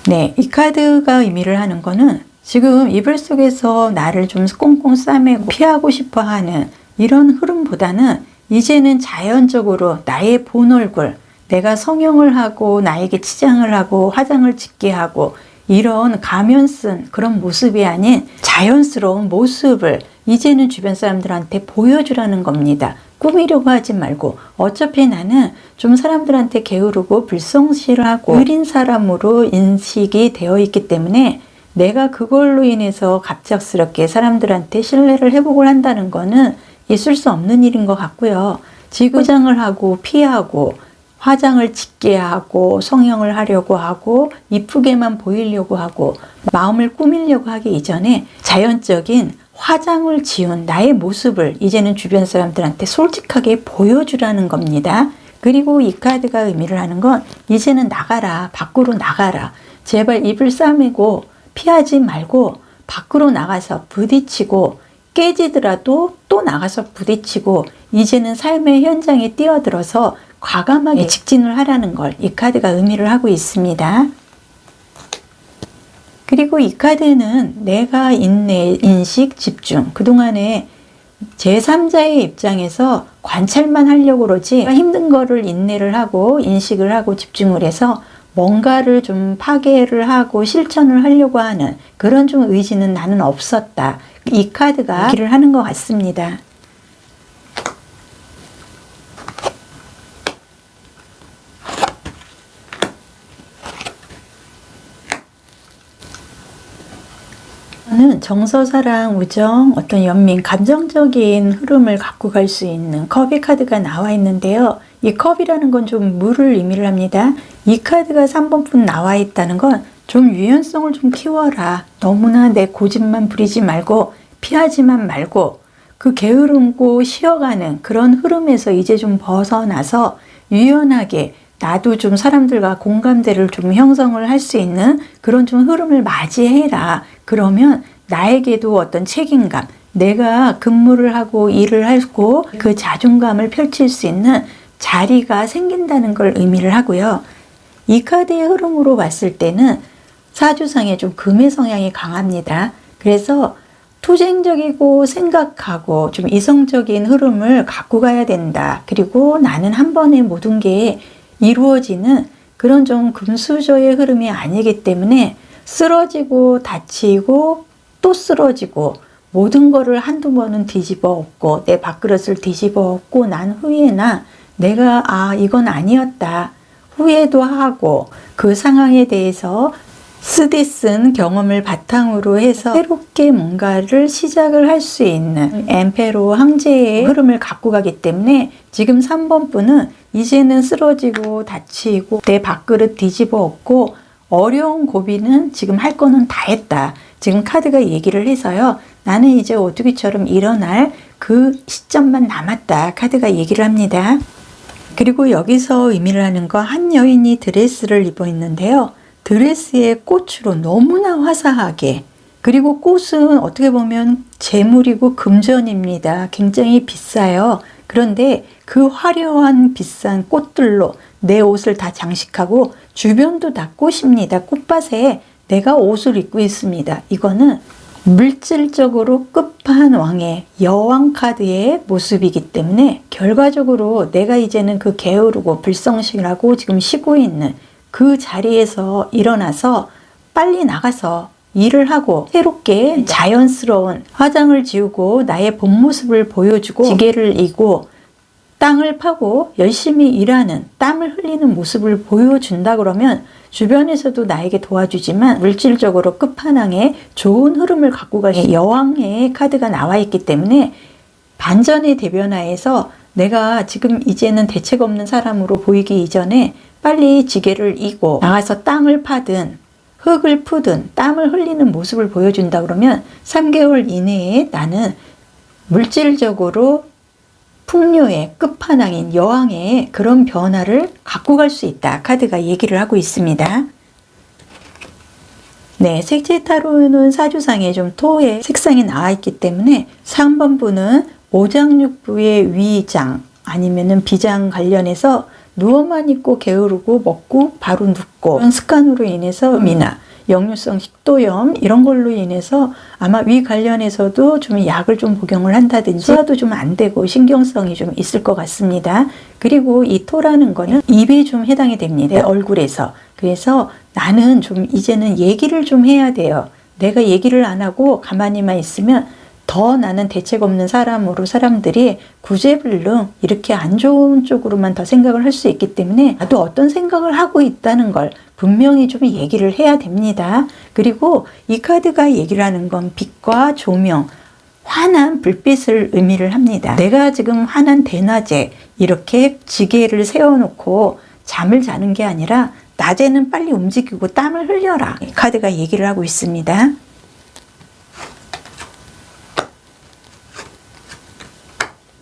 네, 이 카드가 의미를 하는 거는 지금 이불 속에서 나를 좀 꽁꽁 싸매고 피하고 싶어 하는 이런 흐름보다는 이제는 자연적으로 나의 본 얼굴, 내가 성형을 하고 나에게 치장을 하고 화장을 짓게 하고 이런 가면 쓴 그런 모습이 아닌 자연스러운 모습을 이제는 주변 사람들한테 보여주라는 겁니다. 꾸미려고 하지 말고 어차피 나는 좀 사람들한테 게으르고 불성실하고 느린 사람으로 인식이 되어 있기 때문에 내가 그걸로 인해서 갑작스럽게 사람들한테 신뢰를 회복을 한다는 거는 있을 수 없는 일인 것 같고요. 지금 화장을 하고 피하고 화장을 짓게 하고 성형을 하려고 하고 이쁘게만 보이려고 하고 마음을 꾸미려고 하기 이전에 자연적인 화장을 지운 나의 모습을 이제는 주변 사람들한테 솔직하게 보여주라는 겁니다. 그리고 이 카드가 의미를 하는 건 이제는 나가라, 밖으로 나가라. 제발 입을 싸매고 피하지 말고 밖으로 나가서 부딪히고 깨지더라도 또 나가서 부딪히고 이제는 삶의 현장에 뛰어들어서 과감하게 직진을 하라는 걸 이 카드가 의미를 하고 있습니다. 그리고 이 카드는 내가 인내, 인식, 집중 그동안에 제3자의 입장에서 관찰만 하려고 그러지 힘든 거를 인내를 하고 인식을 하고 집중을 해서 뭔가를 좀 파괴를 하고 실천을 하려고 하는 그런 좀 의지는 나는 없었다. 이 카드가 얘기를 하는 것 같습니다. 저는 정서, 사랑, 우정, 어떤 연민, 감정적인 흐름을 갖고 갈 수 있는 컵의 카드가 나와 있는데요. 이 컵이라는 건 좀 물을 의미를 합니다. 이 카드가 3번뿐 나와 있다는 건 좀 유연성을 좀 키워라. 너무나 내 고집만 부리지 말고 피하지만 말고 그 게으름고 쉬어가는 그런 흐름에서 이제 좀 벗어나서 유연하게 나도 좀 사람들과 공감대를 좀 형성을 할 수 있는 그런 좀 흐름을 맞이해라. 그러면 나에게도 어떤 책임감, 내가 근무를 하고 일을 하고 그 자존감을 펼칠 수 있는 자리가 생긴다는 걸 의미를 하고요. 이 카드의 흐름으로 봤을 때는 사주상에 좀 금의 성향이 강합니다. 그래서 투쟁적이고 생각하고 좀 이성적인 흐름을 갖고 가야 된다. 그리고 나는 한 번에 모든 게 이루어지는 그런 좀 금수저의 흐름이 아니기 때문에 쓰러지고 다치고 또 쓰러지고 모든 거를 한두 번은 뒤집어 엎고 내 밥그릇을 뒤집어 엎고 난 후에나 내가 이건 아니었다 후회도 하고 그 상황에 대해서 쓰디쓴 경험을 바탕으로 해서 새롭게 뭔가를 시작을 할 수 있는 엠페로 황제의 흐름을 갖고 가기 때문에 지금 3번 분은 이제는 쓰러지고 다치고 내 밥그릇 뒤집어 엎고 어려운 고비는 지금 할 거는 다 했다. 지금 카드가 얘기를 해서요. 나는 이제 오뚜기처럼 일어날 그 시점만 남았다. 카드가 얘기를 합니다. 그리고 여기서 의미를 하는 거 한 여인이 드레스를 입어 있는데요. 드레스에 꽃으로 너무나 화사하게 그리고 꽃은 어떻게 보면 재물이고 금전입니다. 굉장히 비싸요. 그런데 그 화려한 비싼 꽃들로 내 옷을 다 장식하고 주변도 다 꽃입니다. 꽃밭에 내가 옷을 입고 있습니다. 이거는 물질적으로 끝판왕의 여왕 카드의 모습이기 때문에 결과적으로 내가 이제는 그 게으르고 불성실하고 지금 쉬고 있는 그 자리에서 일어나서 빨리 나가서 일을 하고 새롭게 자연스러운 화장을 지우고 나의 본 모습을 보여주고 지게를 이고 땅을 파고 열심히 일하는 땀을 흘리는 모습을 보여준다 그러면 주변에서도 나에게 도와주지만 물질적으로 끝판왕의 좋은 흐름을 갖고 가는 여왕의 카드가 나와 있기 때문에 반전의 대변화에서 내가 지금 이제는 대책 없는 사람으로 보이기 이전에 빨리 지게를 이고 나가서 땅을 파든 흙을 푸든 땀을 흘리는 모습을 보여준다 그러면 3개월 이내에 나는 물질적으로 풍요의 끝판왕인 여왕의 그런 변화를 갖고 갈 수 있다. 카드가 얘기를 하고 있습니다. 네, 색채 타로는 사주상에 좀 토의 색상이 나와 있기 때문에 3번분은 오장육부의 위장 아니면은 비장 관련해서 누워만 있고 게으르고 먹고 바로 눕고 그런 습관으로 인해서 미나 역류성 식도염 이런 걸로 인해서 아마 위 관련해서도 좀 약을 좀 복용을 한다든지 소화도 좀 안 되고 신경성이 좀 있을 것 같습니다. 그리고 이 토라는 거는 입에 좀 해당이 됩니다. 얼굴에서. 그래서 나는 좀 이제는 얘기를 좀 해야 돼요. 내가 얘기를 안 하고 가만히만 있으면 더 나는 대책 없는 사람으로 사람들이 구제불능 이렇게 안 좋은 쪽으로만 더 생각을 할 수 있기 때문에 나도 어떤 생각을 하고 있다는 걸 분명히 좀 얘기를 해야 됩니다. 그리고 이 카드가 얘기를 하는 건 빛과 조명, 환한 불빛을 의미를 합니다. 내가 지금 환한 대낮에 이렇게 지게를 세워놓고 잠을 자는 게 아니라 낮에는 빨리 움직이고 땀을 흘려라. 이 카드가 얘기를 하고 있습니다.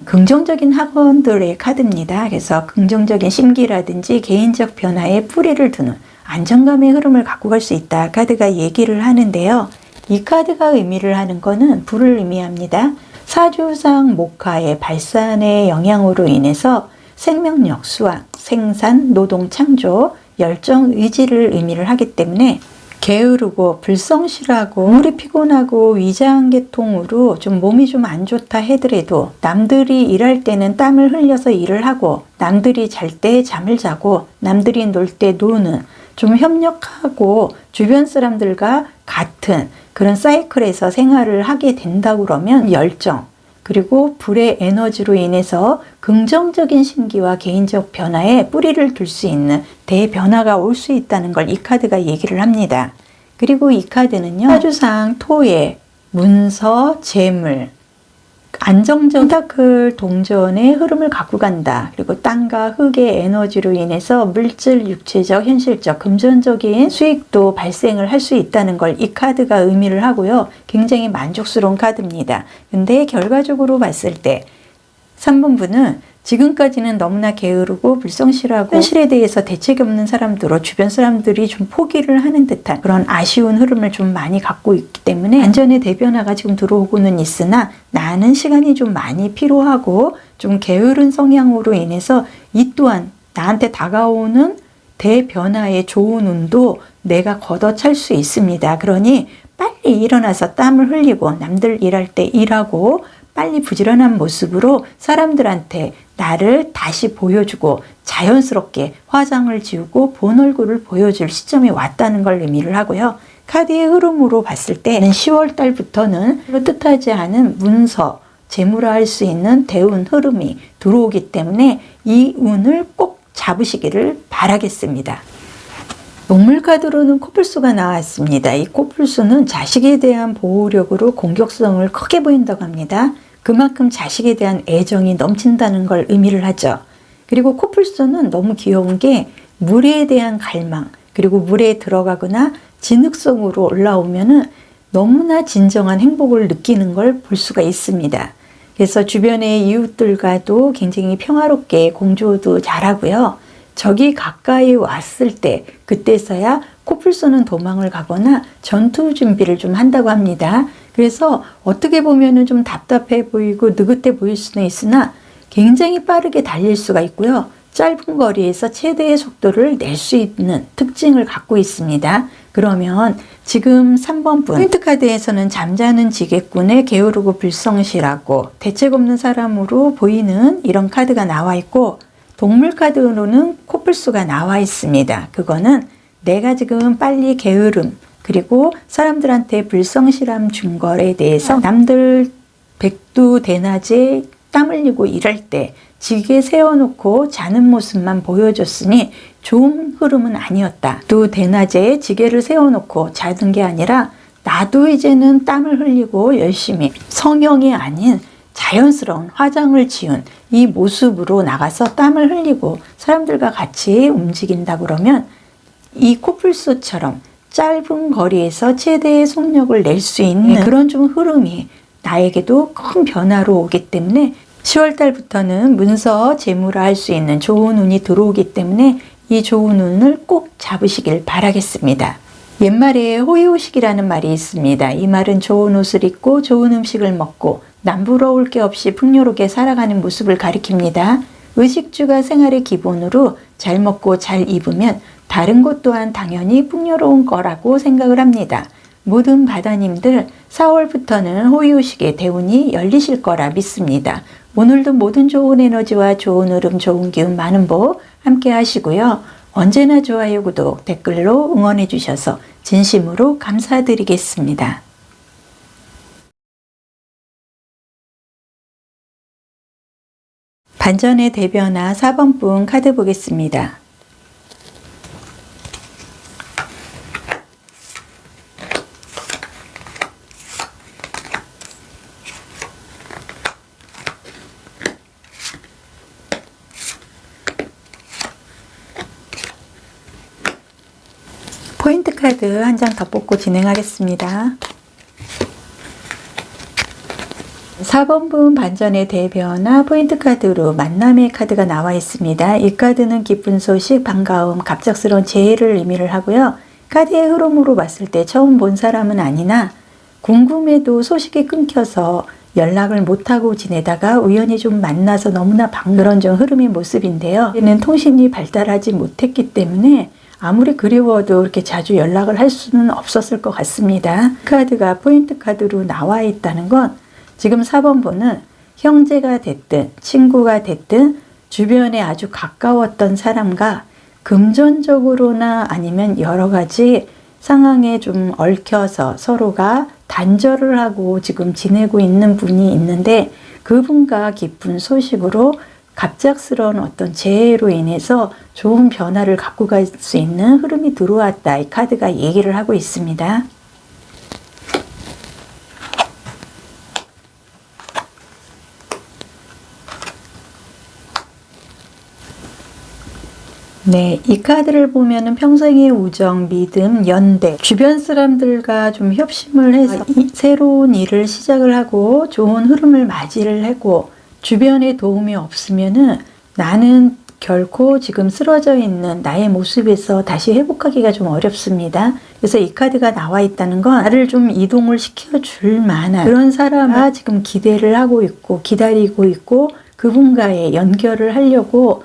긍정적인 학원들의 카드입니다. 그래서 긍정적인 심기라든지 개인적 변화에 뿌리를 두는 안정감의 흐름을 갖고 갈 수 있다. 카드가 얘기를 하는데요. 이 카드가 의미를 하는 거는 불을 의미합니다. 사주상 목화의 발산의 영향으로 인해서 생명력, 수학, 생산, 노동, 창조, 열정, 의지를 의미를 하기 때문에 게으르고 불성실하고 몸이 피곤하고 위장계통으로 좀 몸이 좀 안 좋다 하더라도 남들이 일할 때는 땀을 흘려서 일을 하고 남들이 잘 때 잠을 자고 남들이 놀 때 노는 좀 협력하고 주변 사람들과 같은 그런 사이클에서 생활을 하게 된다 그러면 열정 그리고 불의 에너지로 인해서 긍정적인 심기와 개인적 변화에 뿌리를 둘 수 있는 대변화가 올 수 있다는 걸 이 카드가 얘기를 합니다. 그리고 이 카드는요. 사주상 토의 문서, 재물, 안정적 타클 동전의 흐름을 갖고 간다. 그리고 땅과 흙의 에너지로 인해서 물질, 육체적, 현실적, 금전적인 수익도 발생을 할 수 있다는 걸 이 카드가 의미를 하고요. 굉장히 만족스러운 카드입니다. 근데 결과적으로 봤을 때 3번분은 지금까지는 너무나 게으르고 불성실하고 현실에 대해서 대책이 없는 사람들로 주변 사람들이 좀 포기를 하는 듯한 그런 아쉬운 흐름을 좀 많이 갖고 있기 때문에 완전히 대변화가 지금 들어오고는 있으나 나는 시간이 좀 많이 필요하고 좀 게으른 성향으로 인해서 이 또한 나한테 다가오는 대변화의 좋은 운도 내가 걷어찰 수 있습니다. 그러니 빨리 일어나서 땀을 흘리고 남들 일할 때 일하고 빨리 부지런한 모습으로 사람들한테 나를 다시 보여주고 자연스럽게 화장을 지우고 본 얼굴을 보여줄 시점이 왔다는 걸 의미를 하고요. 카드의 흐름으로 봤을 때는 10월 달부터는 뜻하지 않은 문서, 재물화할 수 있는 대운 흐름이 들어오기 때문에 이 운을 꼭 잡으시기를 바라겠습니다. 동물 카드로는 코뿔소가 나왔습니다. 이 코뿔소는 자식에 대한 보호력으로 공격성을 크게 보인다고 합니다. 그만큼 자식에 대한 애정이 넘친다는 걸 의미를 하죠. 그리고 코뿔소는 너무 귀여운 게 물에 대한 갈망, 그리고 물에 들어가거나 진흙성으로 올라오면은 너무나 진정한 행복을 느끼는 걸 볼 수가 있습니다. 그래서 주변의 이웃들과도 굉장히 평화롭게 공조도 잘하고요. 적이 가까이 왔을 때 그때서야 코뿔소는 도망을 가거나 전투 준비를 좀 한다고 합니다. 그래서 어떻게 보면은 좀 답답해 보이고 느긋해 보일 수는 있으나 굉장히 빠르게 달릴 수가 있고요. 짧은 거리에서 최대의 속도를 낼 수 있는 특징을 갖고 있습니다. 그러면 지금 3번 분 포인트 카드에서는 잠자는 지게꾼에 게으르고 불성실하고 대책 없는 사람으로 보이는 이런 카드가 나와 있고 동물 카드로는 코뿔소가 나와 있습니다. 그거는 내가 지금 빨리 게으름 그리고 사람들한테 불성실함 준 거에 대해서 남들 백두 대낮에 땀 흘리고 일할 때 지게 세워놓고 자는 모습만 보여줬으니 좋은 흐름은 아니었다. 또 대낮에 지게를 세워놓고 자는 게 아니라 나도 이제는 땀을 흘리고 열심히 성형이 아닌 자연스러운 화장을 지운 이 모습으로 나가서 땀을 흘리고 사람들과 같이 움직인다 그러면 이 코뿔소처럼 짧은 거리에서 최대의 속력을 낼 수 있는 그런 좀 흐름이 나에게도 큰 변화로 오기 때문에 10월 달부터는 문서 재무를 할 수 있는 좋은 운이 들어오기 때문에 이 좋은 운을 꼭 잡으시길 바라겠습니다. 옛말에 호의호식이라는 말이 있습니다. 이 말은 좋은 옷을 입고 좋은 음식을 먹고 남부러울 게 없이 풍요롭게 살아가는 모습을 가리킵니다. 의식주가 생활의 기본으로 잘 먹고 잘 입으면 다른 것 또한 당연히 풍요로운 거라고 생각을 합니다. 모든 바다님들 4월부터는 호의호식의 대운이 열리실 거라 믿습니다. 오늘도 모든 좋은 에너지와 좋은 흐름, 좋은 기운, 많은 복 함께 하시고요. 언제나 좋아요, 구독, 댓글로 응원해 주셔서 진심으로 감사드리겠습니다. 반전의 대변화 4번 분 카드 보겠습니다. 포인트 카드 한 장 더 뽑고 진행하겠습니다. 4번 분 반전의 대변화 포인트 카드로 만남의 카드가 나와 있습니다. 이 카드는 기쁜 소식, 반가움, 갑작스러운 재해를 의미를 하고요. 카드의 흐름으로 봤을 때 처음 본 사람은 아니나 궁금해도 소식이 끊겨서 연락을 못하고 지내다가 우연히 좀 만나서 너무나 그런 좀 흐름의 모습인데요. 얘는 통신이 발달하지 못했기 때문에 아무리 그리워도 이렇게 자주 연락을 할 수는 없었을 것 같습니다. 카드가 포인트 카드로 나와 있다는 건 지금 4번 분은 형제가 됐든 친구가 됐든 주변에 아주 가까웠던 사람과 금전적으로나 아니면 여러 가지 상황에 좀 얽혀서 서로가 단절을 하고 지금 지내고 있는 분이 있는데 그분과 기쁜 소식으로 갑작스러운 어떤 재해로 인해서 좋은 변화를 갖고 갈 수 있는 흐름이 들어왔다. 이 카드가 얘기를 하고 있습니다. 네, 이 카드를 보면은 평생의 우정, 믿음, 연대, 주변 사람들과 좀 협심을 해서 새로운 일을 시작을 하고 좋은 흐름을 맞이를 하고 주변에 도움이 없으면은 나는 결코 지금 쓰러져 있는 나의 모습에서 다시 회복하기가 좀 어렵습니다. 그래서 이 카드가 나와 있다는 건 나를 좀 이동을 시켜줄 만한 그런 사람을 지금 기대를 하고 있고 기다리고 있고 그분과의 연결을 하려고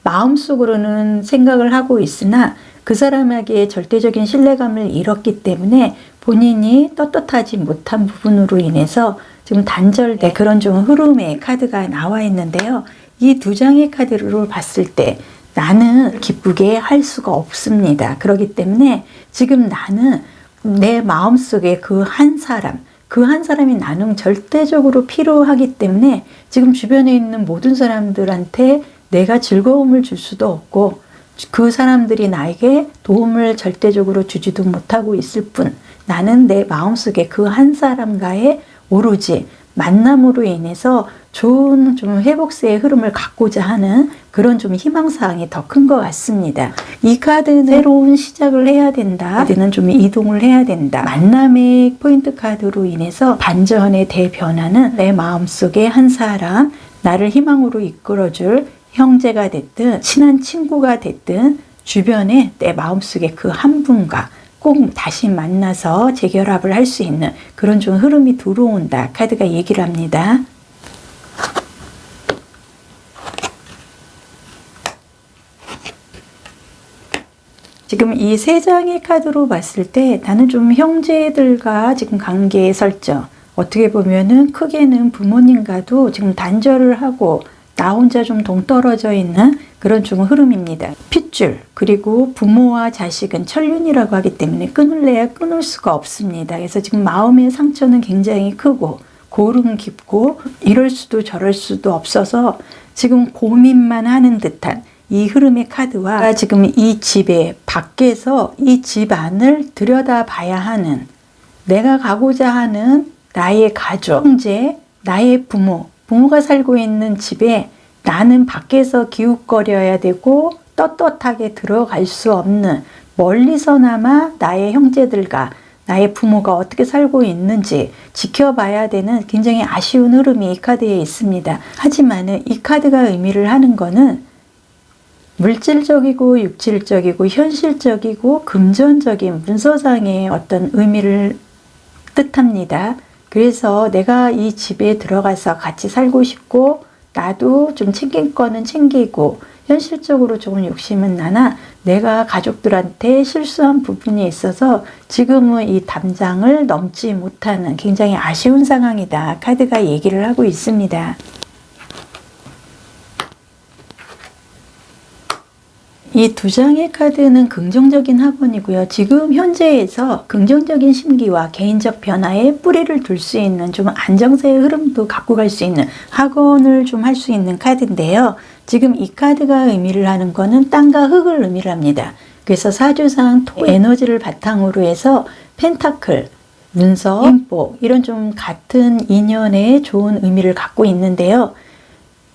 마음속으로는 생각을 하고 있으나 그 사람에게 절대적인 신뢰감을 잃었기 때문에 본인이 떳떳하지 못한 부분으로 인해서 지금 단절된 그런 좀 흐름의 카드가 나와 있는데요. 이 두 장의 카드로 봤을 때 나는 기쁘게 할 수가 없습니다. 그렇기 때문에 지금 나는 내 마음속에 그 한 사람이 나는 절대적으로 필요하기 때문에 지금 주변에 있는 모든 사람들한테 내가 즐거움을 줄 수도 없고 그 사람들이 나에게 도움을 절대적으로 주지도 못하고 있을 뿐 나는 내 마음속에 그 한 사람과의 오로지 만남으로 인해서 좋은 좀 회복세의 흐름을 갖고자 하는 그런 좀 희망사항이 더 큰 것 같습니다. 이 카드는 새로운 시작을 해야 된다. 카드는 좀 이동을 해야 된다. 만남의 포인트 카드로 인해서 반전의 대변화는 내 마음속에 한 사람, 나를 희망으로 이끌어줄 형제가 됐든 친한 친구가 됐든 주변에 내 마음속에 그 한 분과 꼭 다시 만나서 재결합을 할 수 있는 그런 좀 흐름이 들어온다. 카드가 얘기를 합니다. 지금 이 세 장의 카드로 봤을 때 나는 좀 형제들과 지금 관계 설정 어떻게 보면은 크게는 부모님과도 지금 단절을 하고 나 혼자 좀 동떨어져 있는 그런 좀 흐름입니다. 핏줄 그리고 부모와 자식은 천륜이라고 하기 때문에 끊을래야 끊을 수가 없습니다. 그래서 지금 마음의 상처는 굉장히 크고 고름 깊고 이럴 수도 저럴 수도 없어서 지금 고민만 하는 듯한 이 흐름의 카드와 지금 이 집의 밖에서 이 집 안을 들여다봐야 하는 내가 가고자 하는 나의 가족, 형제, 나의 부모가 살고 있는 집에 나는 밖에서 기웃거려야 되고 떳떳하게 들어갈 수 없는 멀리서나마 나의 형제들과 나의 부모가 어떻게 살고 있는지 지켜봐야 되는 굉장히 아쉬운 흐름이 이 카드에 있습니다. 하지만 이 카드가 의미를 하는 거는 물질적이고 육질적이고 현실적이고 금전적인 문서상의 어떤 의미를 뜻합니다. 그래서 내가 이 집에 들어가서 같이 살고 싶고 나도 좀 챙길 거는 챙기고 현실적으로 조금 욕심은 나나 내가 가족들한테 실수한 부분이 있어서 지금은 이 담장을 넘지 못하는 굉장히 아쉬운 상황이다. 카드가 얘기를 하고 있습니다. 이 두 장의 카드는 긍정적인 학원이고요. 지금 현재에서 긍정적인 심기와 개인적 변화에 뿌리를 둘 수 있는 좀 안정세의 흐름도 갖고 갈 수 있는 학원을 좀 할 수 있는 카드인데요. 지금 이 카드가 의미를 하는 거는 땅과 흙을 의미를 합니다. 그래서 사주상 토 에너지를 바탕으로 해서 펜타클, 문서, 인복 이런 좀 같은 인연의 좋은 의미를 갖고 있는데요.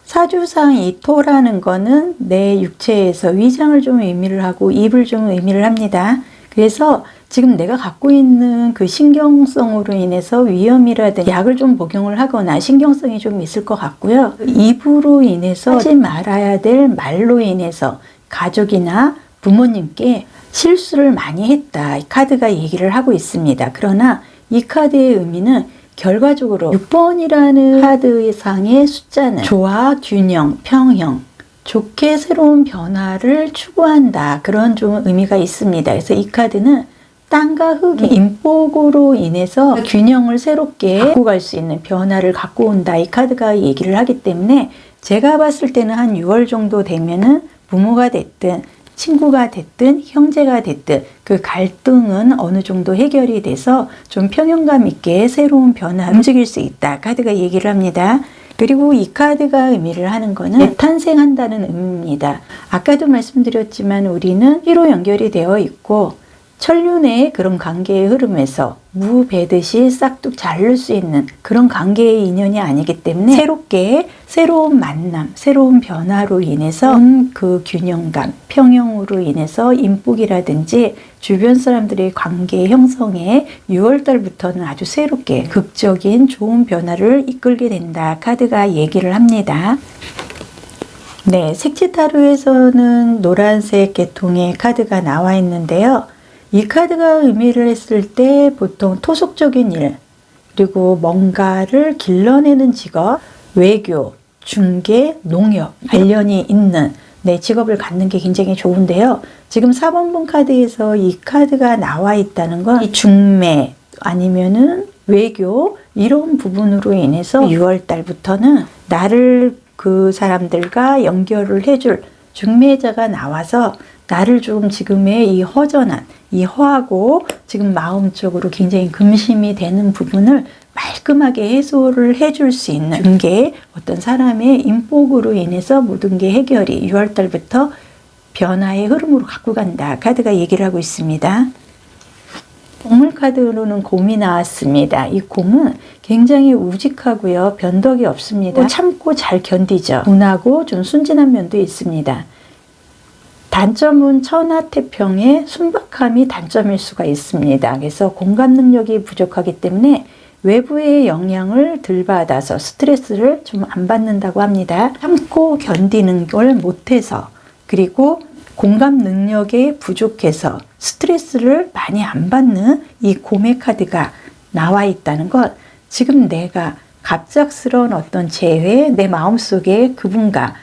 사주상 이 토라는 거는 내 육체에서 위장을 좀 의미를 하고 입을 좀 의미를 합니다. 그래서 지금 내가 갖고 있는 그 신경성으로 인해서 위험이라든지 약을 좀 복용을 하거나 신경성이 좀 있을 것 같고요. 입으로 인해서 하지 말아야 될 말로 인해서 가족이나 부모님께 실수를 많이 했다. 이 카드가 얘기를 하고 있습니다. 그러나 이 카드의 의미는 결과적으로 6번이라는 카드상의 숫자는 조화, 균형, 평형, 좋게 새로운 변화를 추구한다. 그런 좀 의미가 있습니다. 그래서 이 카드는 땅과 흙의 인복으로 인해서 균형을 새롭게 갖고 갈 수 있는 변화를 갖고 온다. 이 카드가 얘기를 하기 때문에 제가 봤을 때는 한 6월 정도 되면은 부모가 됐든 친구가 됐든 형제가 됐든 그 갈등은 어느 정도 해결이 돼서 좀 평형감 있게 새로운 변화 움직일 수 있다. 카드가 얘기를 합니다. 그리고 이 카드가 의미를 하는 거는 재탄생한다는 의미입니다. 아까도 말씀드렸지만 우리는 피로 연결이 되어 있고 천륜의 그런 관계의 흐름에서 무 베듯이 싹둑 자를 수 있는 그런 관계의 인연이 아니기 때문에 새롭게 새로운 만남, 새로운 변화로 인해서 그 균형감, 평형으로 인해서 인복이라든지 주변 사람들의 관계 형성에 6월달부터는 아주 새롭게 극적인 좋은 변화를 이끌게 된다. 카드가 얘기를 합니다. 네, 색지타로에서는 노란색 계통의 카드가 나와 있는데요. 이 카드가 의미를 했을 때 보통 토속적인 일, 그리고 뭔가를 길러내는 직업, 외교, 중개, 농협 관련이 있는 직업을 갖는 게 굉장히 좋은데요. 지금 4번분 카드에서 이 카드가 나와 있다는 건 이 중매 아니면은 외교 이런 부분으로 인해서 6월 달부터는 나를 그 사람들과 연결을 해줄 중매자가 나와서 나를 조금 지금의 이 허전한, 이 허하고 지금 마음적으로 굉장히 금심이 되는 부분을 말끔하게 해소를 해줄 수 있는 중개 어떤 사람의 인복으로 인해서 모든 게 해결이 6월달부터 변화의 흐름으로 갖고 간다. 카드가 얘기를 하고 있습니다. 동물 카드로는 곰이 나왔습니다. 이 곰은 굉장히 우직하고요. 변덕이 없습니다. 참고 잘 견디죠. 둔하고 좀 순진한 면도 있습니다. 단점은 천하태평의 순박함이 단점일 수가 있습니다. 그래서 공감 능력이 부족하기 때문에 외부의 영향을 덜 받아서 스트레스를 좀 안 받는다고 합니다. 참고 견디는 걸 못해서 그리고 공감 능력이 부족해서 스트레스를 많이 안 받는 이 곰의 카드가 나와 있다는 것. 지금 내가 갑작스러운 어떤 재회, 내 마음속에 그분과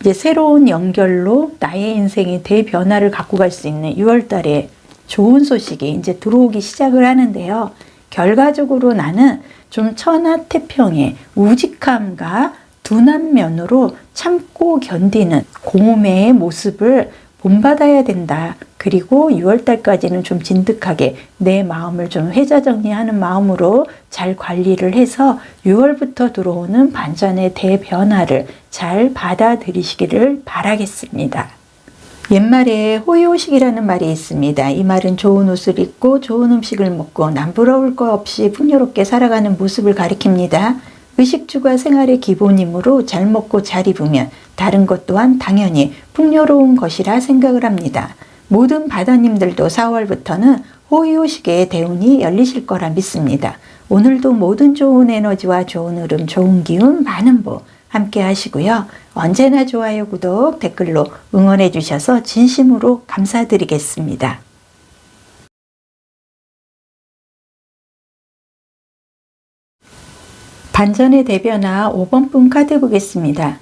이제 새로운 연결로 나의 인생이 대변화를 갖고 갈 수 있는 6월 달에 좋은 소식이 이제 들어오기 시작을 하는데요. 결과적으로 나는 좀 천하태평의 우직함과 둔한 면으로 참고 견디는 곰의 모습을 본받아야 된다. 그리고 6월 달까지는 좀 진득하게 내 마음을 좀 회자정리하는 마음으로 잘 관리를 해서 6월부터 들어오는 반전의 대변화를 잘 받아들이시기를 바라겠습니다. 옛말에 호의호식이라는 말이 있습니다. 이 말은 좋은 옷을 입고 좋은 음식을 먹고 남부러울 것 없이 풍요롭게 살아가는 모습을 가리킵니다. 의식주가 생활의 기본이므로 잘 먹고 잘 입으면 다른 것 또한 당연히 풍요로운 것이라 생각을 합니다. 모든 바다님들도 4월부터는 호의호식의 대운이 열리실 거라 믿습니다. 오늘도 모든 좋은 에너지와 좋은 흐름, 좋은 기운, 많은 복 함께 하시고요. 언제나 좋아요, 구독, 댓글로 응원해 주셔서 진심으로 감사드리겠습니다. 반전의 대변화 5번분 카드 보겠습니다.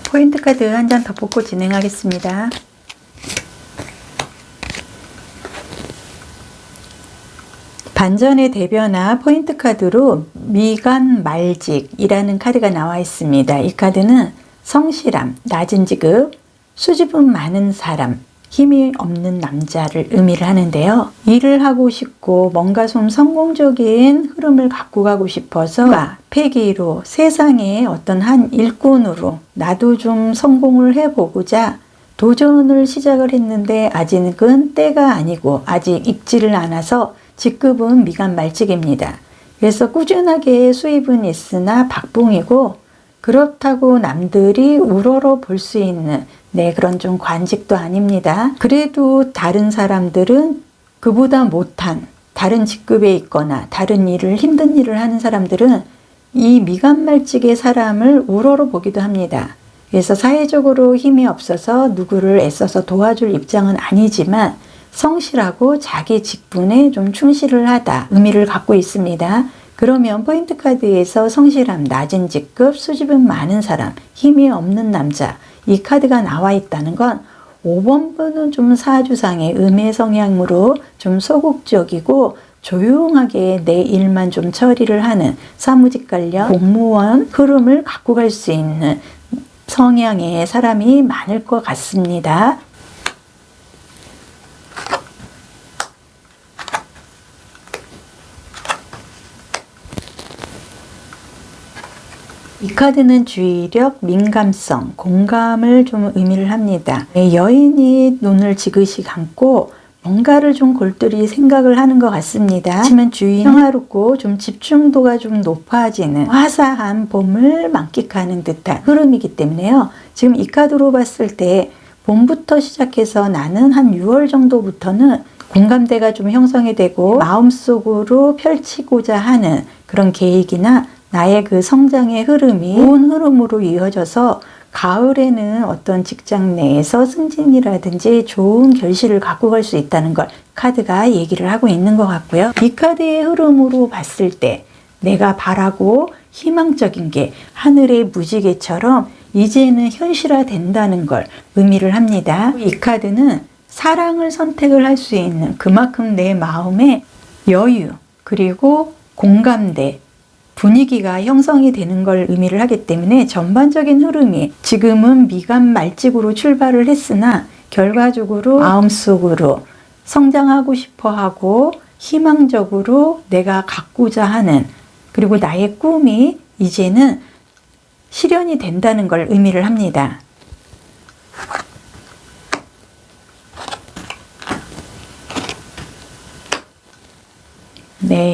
포인트 카드 한 장 더 뽑고 진행하겠습니다. 반전의 대변화 포인트 카드로 미간말직이라는 카드가 나와 있습니다. 이 카드는 성실함, 낮은 직업, 수줍음 많은 사람, 힘이 없는 남자를 의미를 하는데요. 일을 하고 싶고 뭔가 좀 성공적인 흐름을 갖고 가고 싶어서 패기로 세상의 어떤 한 일꾼으로 나도 좀 성공을 해보고자 도전을 시작을 했는데 아직은 때가 아니고 아직 익지를 않아서 직급은 미간말직입니다. 그래서 꾸준하게 수입은 있으나 박봉이고 그렇다고 남들이 우러러 볼 수 있는 그런 좀 관직도 아닙니다. 그래도 다른 사람들은 그보다 못한 다른 직급에 있거나 다른 일을 힘든 일을 하는 사람들은 이 미간말직의 사람을 우러러 보기도 합니다. 그래서 사회적으로 힘이 없어서 누구를 애써서 도와줄 입장은 아니지만 성실하고 자기 직분에 좀 충실을 하다 의미를 갖고 있습니다. 그러면 포인트 카드에서 성실함, 낮은 직급, 수줍음 많은 사람, 힘이 없는 남자 이 카드가 나와 있다는 건 5번분은 좀 사주상의 음의 성향으로 좀 소극적이고 조용하게 내 일만 좀 처리를 하는 사무직 관련 공무원 흐름을 갖고 갈 수 있는 성향의 사람이 많을 것 같습니다. 이 카드는 주의력, 민감성, 공감을 좀 의미를 합니다. 여인이 눈을 지그시 감고 뭔가를 좀 골똘히 생각을 하는 것 같습니다. 하지만 주위는 평화롭고 좀 집중도가 좀 높아지는 화사한 봄을 만끽하는 듯한 흐름이기 때문에요. 지금 이 카드로 봤을 때 봄부터 시작해서 나는 한 6월 정도부터는 공감대가 좀 형성이 되고 마음속으로 펼치고자 하는 그런 계획이나 나의 그 성장의 흐름이 좋은 흐름으로 이어져서 가을에는 어떤 직장 내에서 승진이라든지 좋은 결실을 갖고 갈 수 있다는 걸 카드가 얘기를 하고 있는 것 같고요. 이 카드의 흐름으로 봤을 때 내가 바라고 희망적인 게 하늘의 무지개처럼 이제는 현실화된다는 걸 의미를 합니다. 이 카드는 사랑을 선택을 할 수 있는 그만큼 내 마음에 여유 그리고 공감대 분위기가 형성이 되는 걸 의미를 하기 때문에 전반적인 흐름이 지금은 미간말직으로 출발을 했으나 결과적으로 마음속으로 성장하고 싶어 하고 희망적으로 내가 갖고자 하는 그리고 나의 꿈이 이제는 실현이 된다는 걸 의미를 합니다.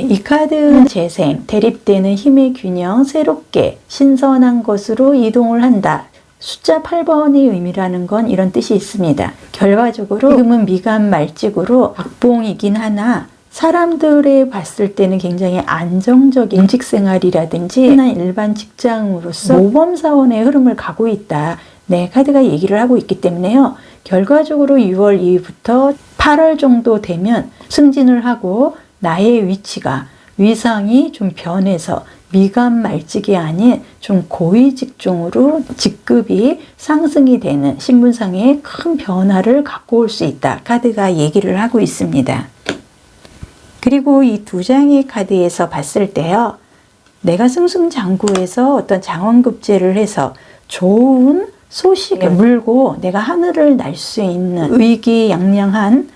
이 카드는 재생, 대립되는 힘의 균형, 새롭게 신선한 것으로 이동을 한다. 숫자 8번의 의미라는 건 이런 뜻이 있습니다. 결과적으로 지금은 미간말직으로 박봉이긴 하나 사람들에 봤을 때는 굉장히 안정적인 임직생활이라든지 일반 직장으로서 모범사원의 흐름을 가고 있다. 카드가 얘기를 하고 있기 때문에요. 결과적으로 6월 이후부터 8월 정도 되면 승진을 하고 나의 위치가 위상이 좀 변해서 미간말직이 아닌 좀 고위 직종으로 직급이 상승이 되는 신분상의 큰 변화를 갖고 올 수 있다. 카드가 얘기를 하고 있습니다. 그리고 이 두 장의 카드에서 봤을 때요. 내가 승승장구해서 어떤 장원급제를 해서 좋은 소식을 물고 내가 하늘을 날 수 있는 의기양양한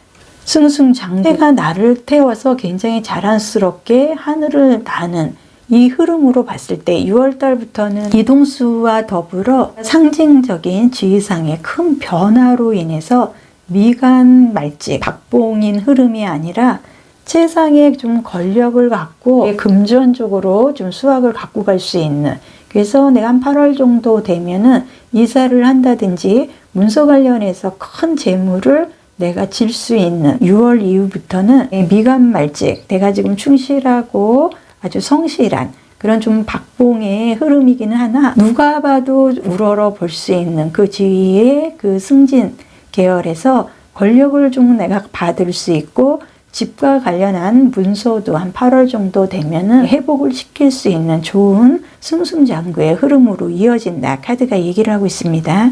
승승장구가 나를 태워서 굉장히 자랑스럽게 하늘을 나는 이 흐름으로 봤을 때 6월 달부터는 이동수와 더불어 상징적인 지위상의 큰 변화로 인해서 미간 말직, 박봉인 흐름이 아니라 세상에 좀 권력을 갖고 금전적으로 좀 수확을 갖고 갈 수 있는, 그래서 내가 한 8월 정도 되면은 이사를 한다든지 문서 관련해서 큰 재물을 내가 질 수 있는, 6월 이후부터는 미간 말직, 내가 지금 충실하고 아주 성실한 그런 좀 박봉의 흐름이기는 하나, 누가 봐도 우러러 볼 수 있는 그 지위의 그 승진 계열에서 권력을 좀 내가 받을 수 있고, 집과 관련한 문서도 한 8월 정도 되면은 회복을 시킬 수 있는 좋은 승승장구의 흐름으로 이어진다. 카드가 얘기를 하고 있습니다.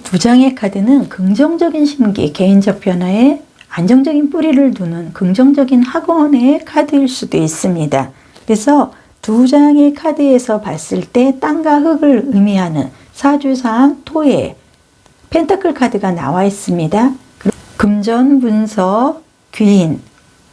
두 장의 카드는 긍정적인 심기, 개인적 변화에 안정적인 뿌리를 두는 긍정적인 학원의 카드일 수도 있습니다. 그래서 두 장의 카드에서 봤을 때 땅과 흙을 의미하는 사주상 토의 펜타클 카드가 나와 있습니다. 금전, 문서, 귀인,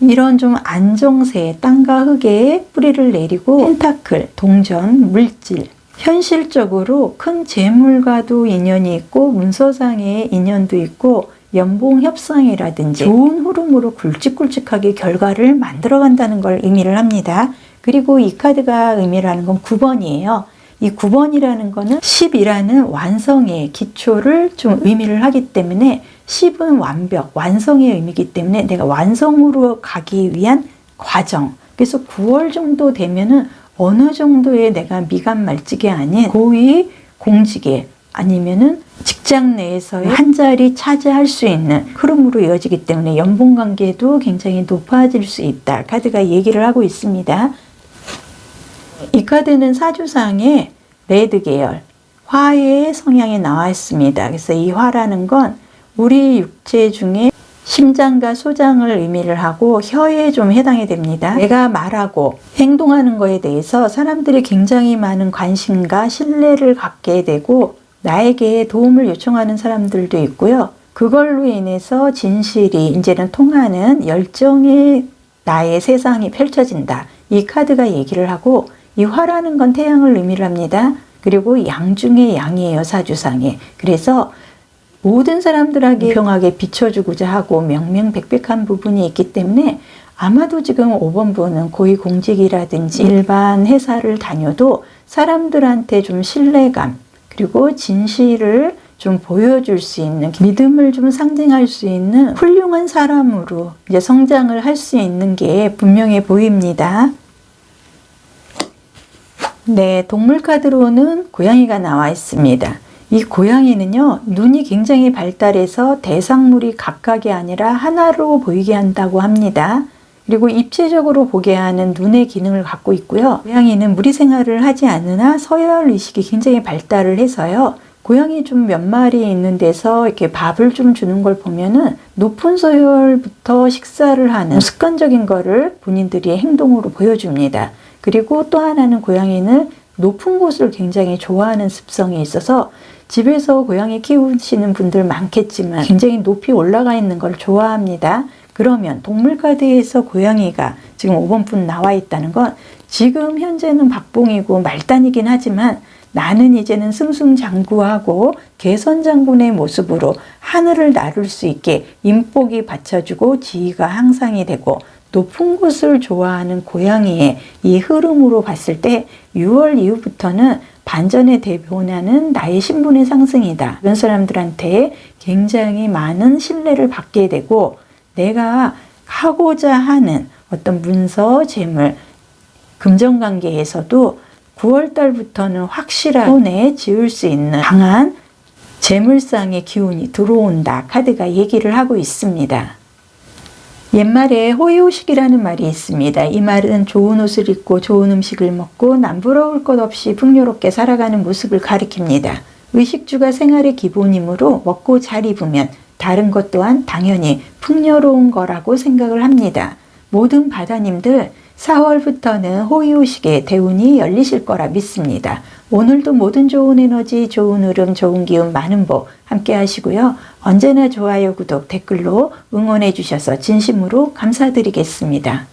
이런 좀 안정세, 땅과 흙에 뿌리를 내리고, 펜타클, 동전, 물질, 현실적으로 큰 재물과도 인연이 있고 문서상의 인연도 있고 연봉 협상이라든지 좋은 흐름으로 굵직굵직하게 결과를 만들어 간다는 걸 의미를 합니다. 그리고 이 카드가 의미를 하는 건 9번이에요. 이 9번이라는 거는 10이라는 완성의 기초를 좀 의미를 하기 때문에 10은 완벽, 완성의 의미이기 때문에 내가 완성으로 가기 위한 과정. 그래서 9월 정도 되면은 어느 정도의 내가 미간 말직이 아닌 고위 공직에 아니면은 직장 내에서의 한 자리 차지할 수 있는 흐름으로 이어지기 때문에 연봉 관계도 굉장히 높아질 수 있다. 카드가 얘기를 하고 있습니다. 이 카드는 사주상에 레드 계열, 화의 성향이 나와 있습니다. 그래서 이 화라는 건 우리 육체 중에 심장과 소장을 의미를 하고 혀에 좀 해당이 됩니다. 내가 말하고 행동하는 거에 대해서 사람들이 굉장히 많은 관심과 신뢰를 갖게 되고 나에게 도움을 요청하는 사람들도 있고요. 그걸로 인해서 진실이 이제는 통하는 열정의 나의 세상이 펼쳐진다. 이 카드가 얘기를 하고, 이 화라는 건 태양을 의미를 합니다. 그리고 양 중에 양이에요, 사주상에. 그래서 모든 사람들에게 공평하게 비춰주고자 하고 명명백백한 부분이 있기 때문에 아마도 지금 5번 분은 고위공직이라든지 일반 회사를 다녀도 사람들한테 좀 신뢰감 그리고 진실을 좀 보여줄 수 있는, 믿음을 좀 상징할 수 있는 훌륭한 사람으로 이제 성장을 할 수 있는 게 분명해 보입니다. 네, 동물 카드로는 고양이가 나와 있습니다. 이 고양이는요, 눈이 굉장히 발달해서 대상물이 각각이 아니라 하나로 보이게 한다고 합니다. 그리고 입체적으로 보게 하는 눈의 기능을 갖고 있고요. 고양이는 무리 생활을 하지 않으나 서열 의식이 굉장히 발달을 해서요. 고양이 좀 몇 마리 있는 데서 이렇게 밥을 좀 주는 걸 보면은 높은 서열부터 식사를 하는 습관적인 거를 본인들이 행동으로 보여줍니다. 그리고 또 하나는 고양이는 높은 곳을 굉장히 좋아하는 습성이 있어서 집에서 고양이 키우시는 분들 많겠지만 굉장히 높이 올라가 있는 걸 좋아합니다. 그러면 동물 카드에서 고양이가 지금 5번 분 나와 있다는 건 지금 현재는 박봉이고 말단이긴 하지만 나는 이제는 승승장구하고 개선장군의 모습으로 하늘을 나를 수 있게 인복이 받쳐주고 지위가 향상이 되고 높은 곳을 좋아하는 고양이의 이 흐름으로 봤을 때 6월 이후부터는 반전의 대변하는 나의 신분의 상승이다. 이런 사람들한테 굉장히 많은 신뢰를 받게 되고 내가 하고자 하는 어떤 문서, 재물, 금전관계에서도 9월 달부터는 확실한 손에 쥐을 수 있는 강한 재물상의 기운이 들어온다. 카드가 얘기를 하고 있습니다. 옛말에 호의호식이라는 말이 있습니다. 이 말은 좋은 옷을 입고 좋은 음식을 먹고 남부러울 것 없이 풍요롭게 살아가는 모습을 가리킵니다. 의식주가 생활의 기본이므로 먹고 잘 입으면 다른 것 또한 당연히 풍요로운 거라고 생각을 합니다. 모든 바다님들 4월부터는 호의호식의 대운이 열리실 거라 믿습니다. 오늘도 모든 좋은 에너지, 좋은 흐름, 좋은 기운, 많은 복 함께 하시고요. 언제나 좋아요, 구독, 댓글로 응원해 주셔서 진심으로 감사드리겠습니다.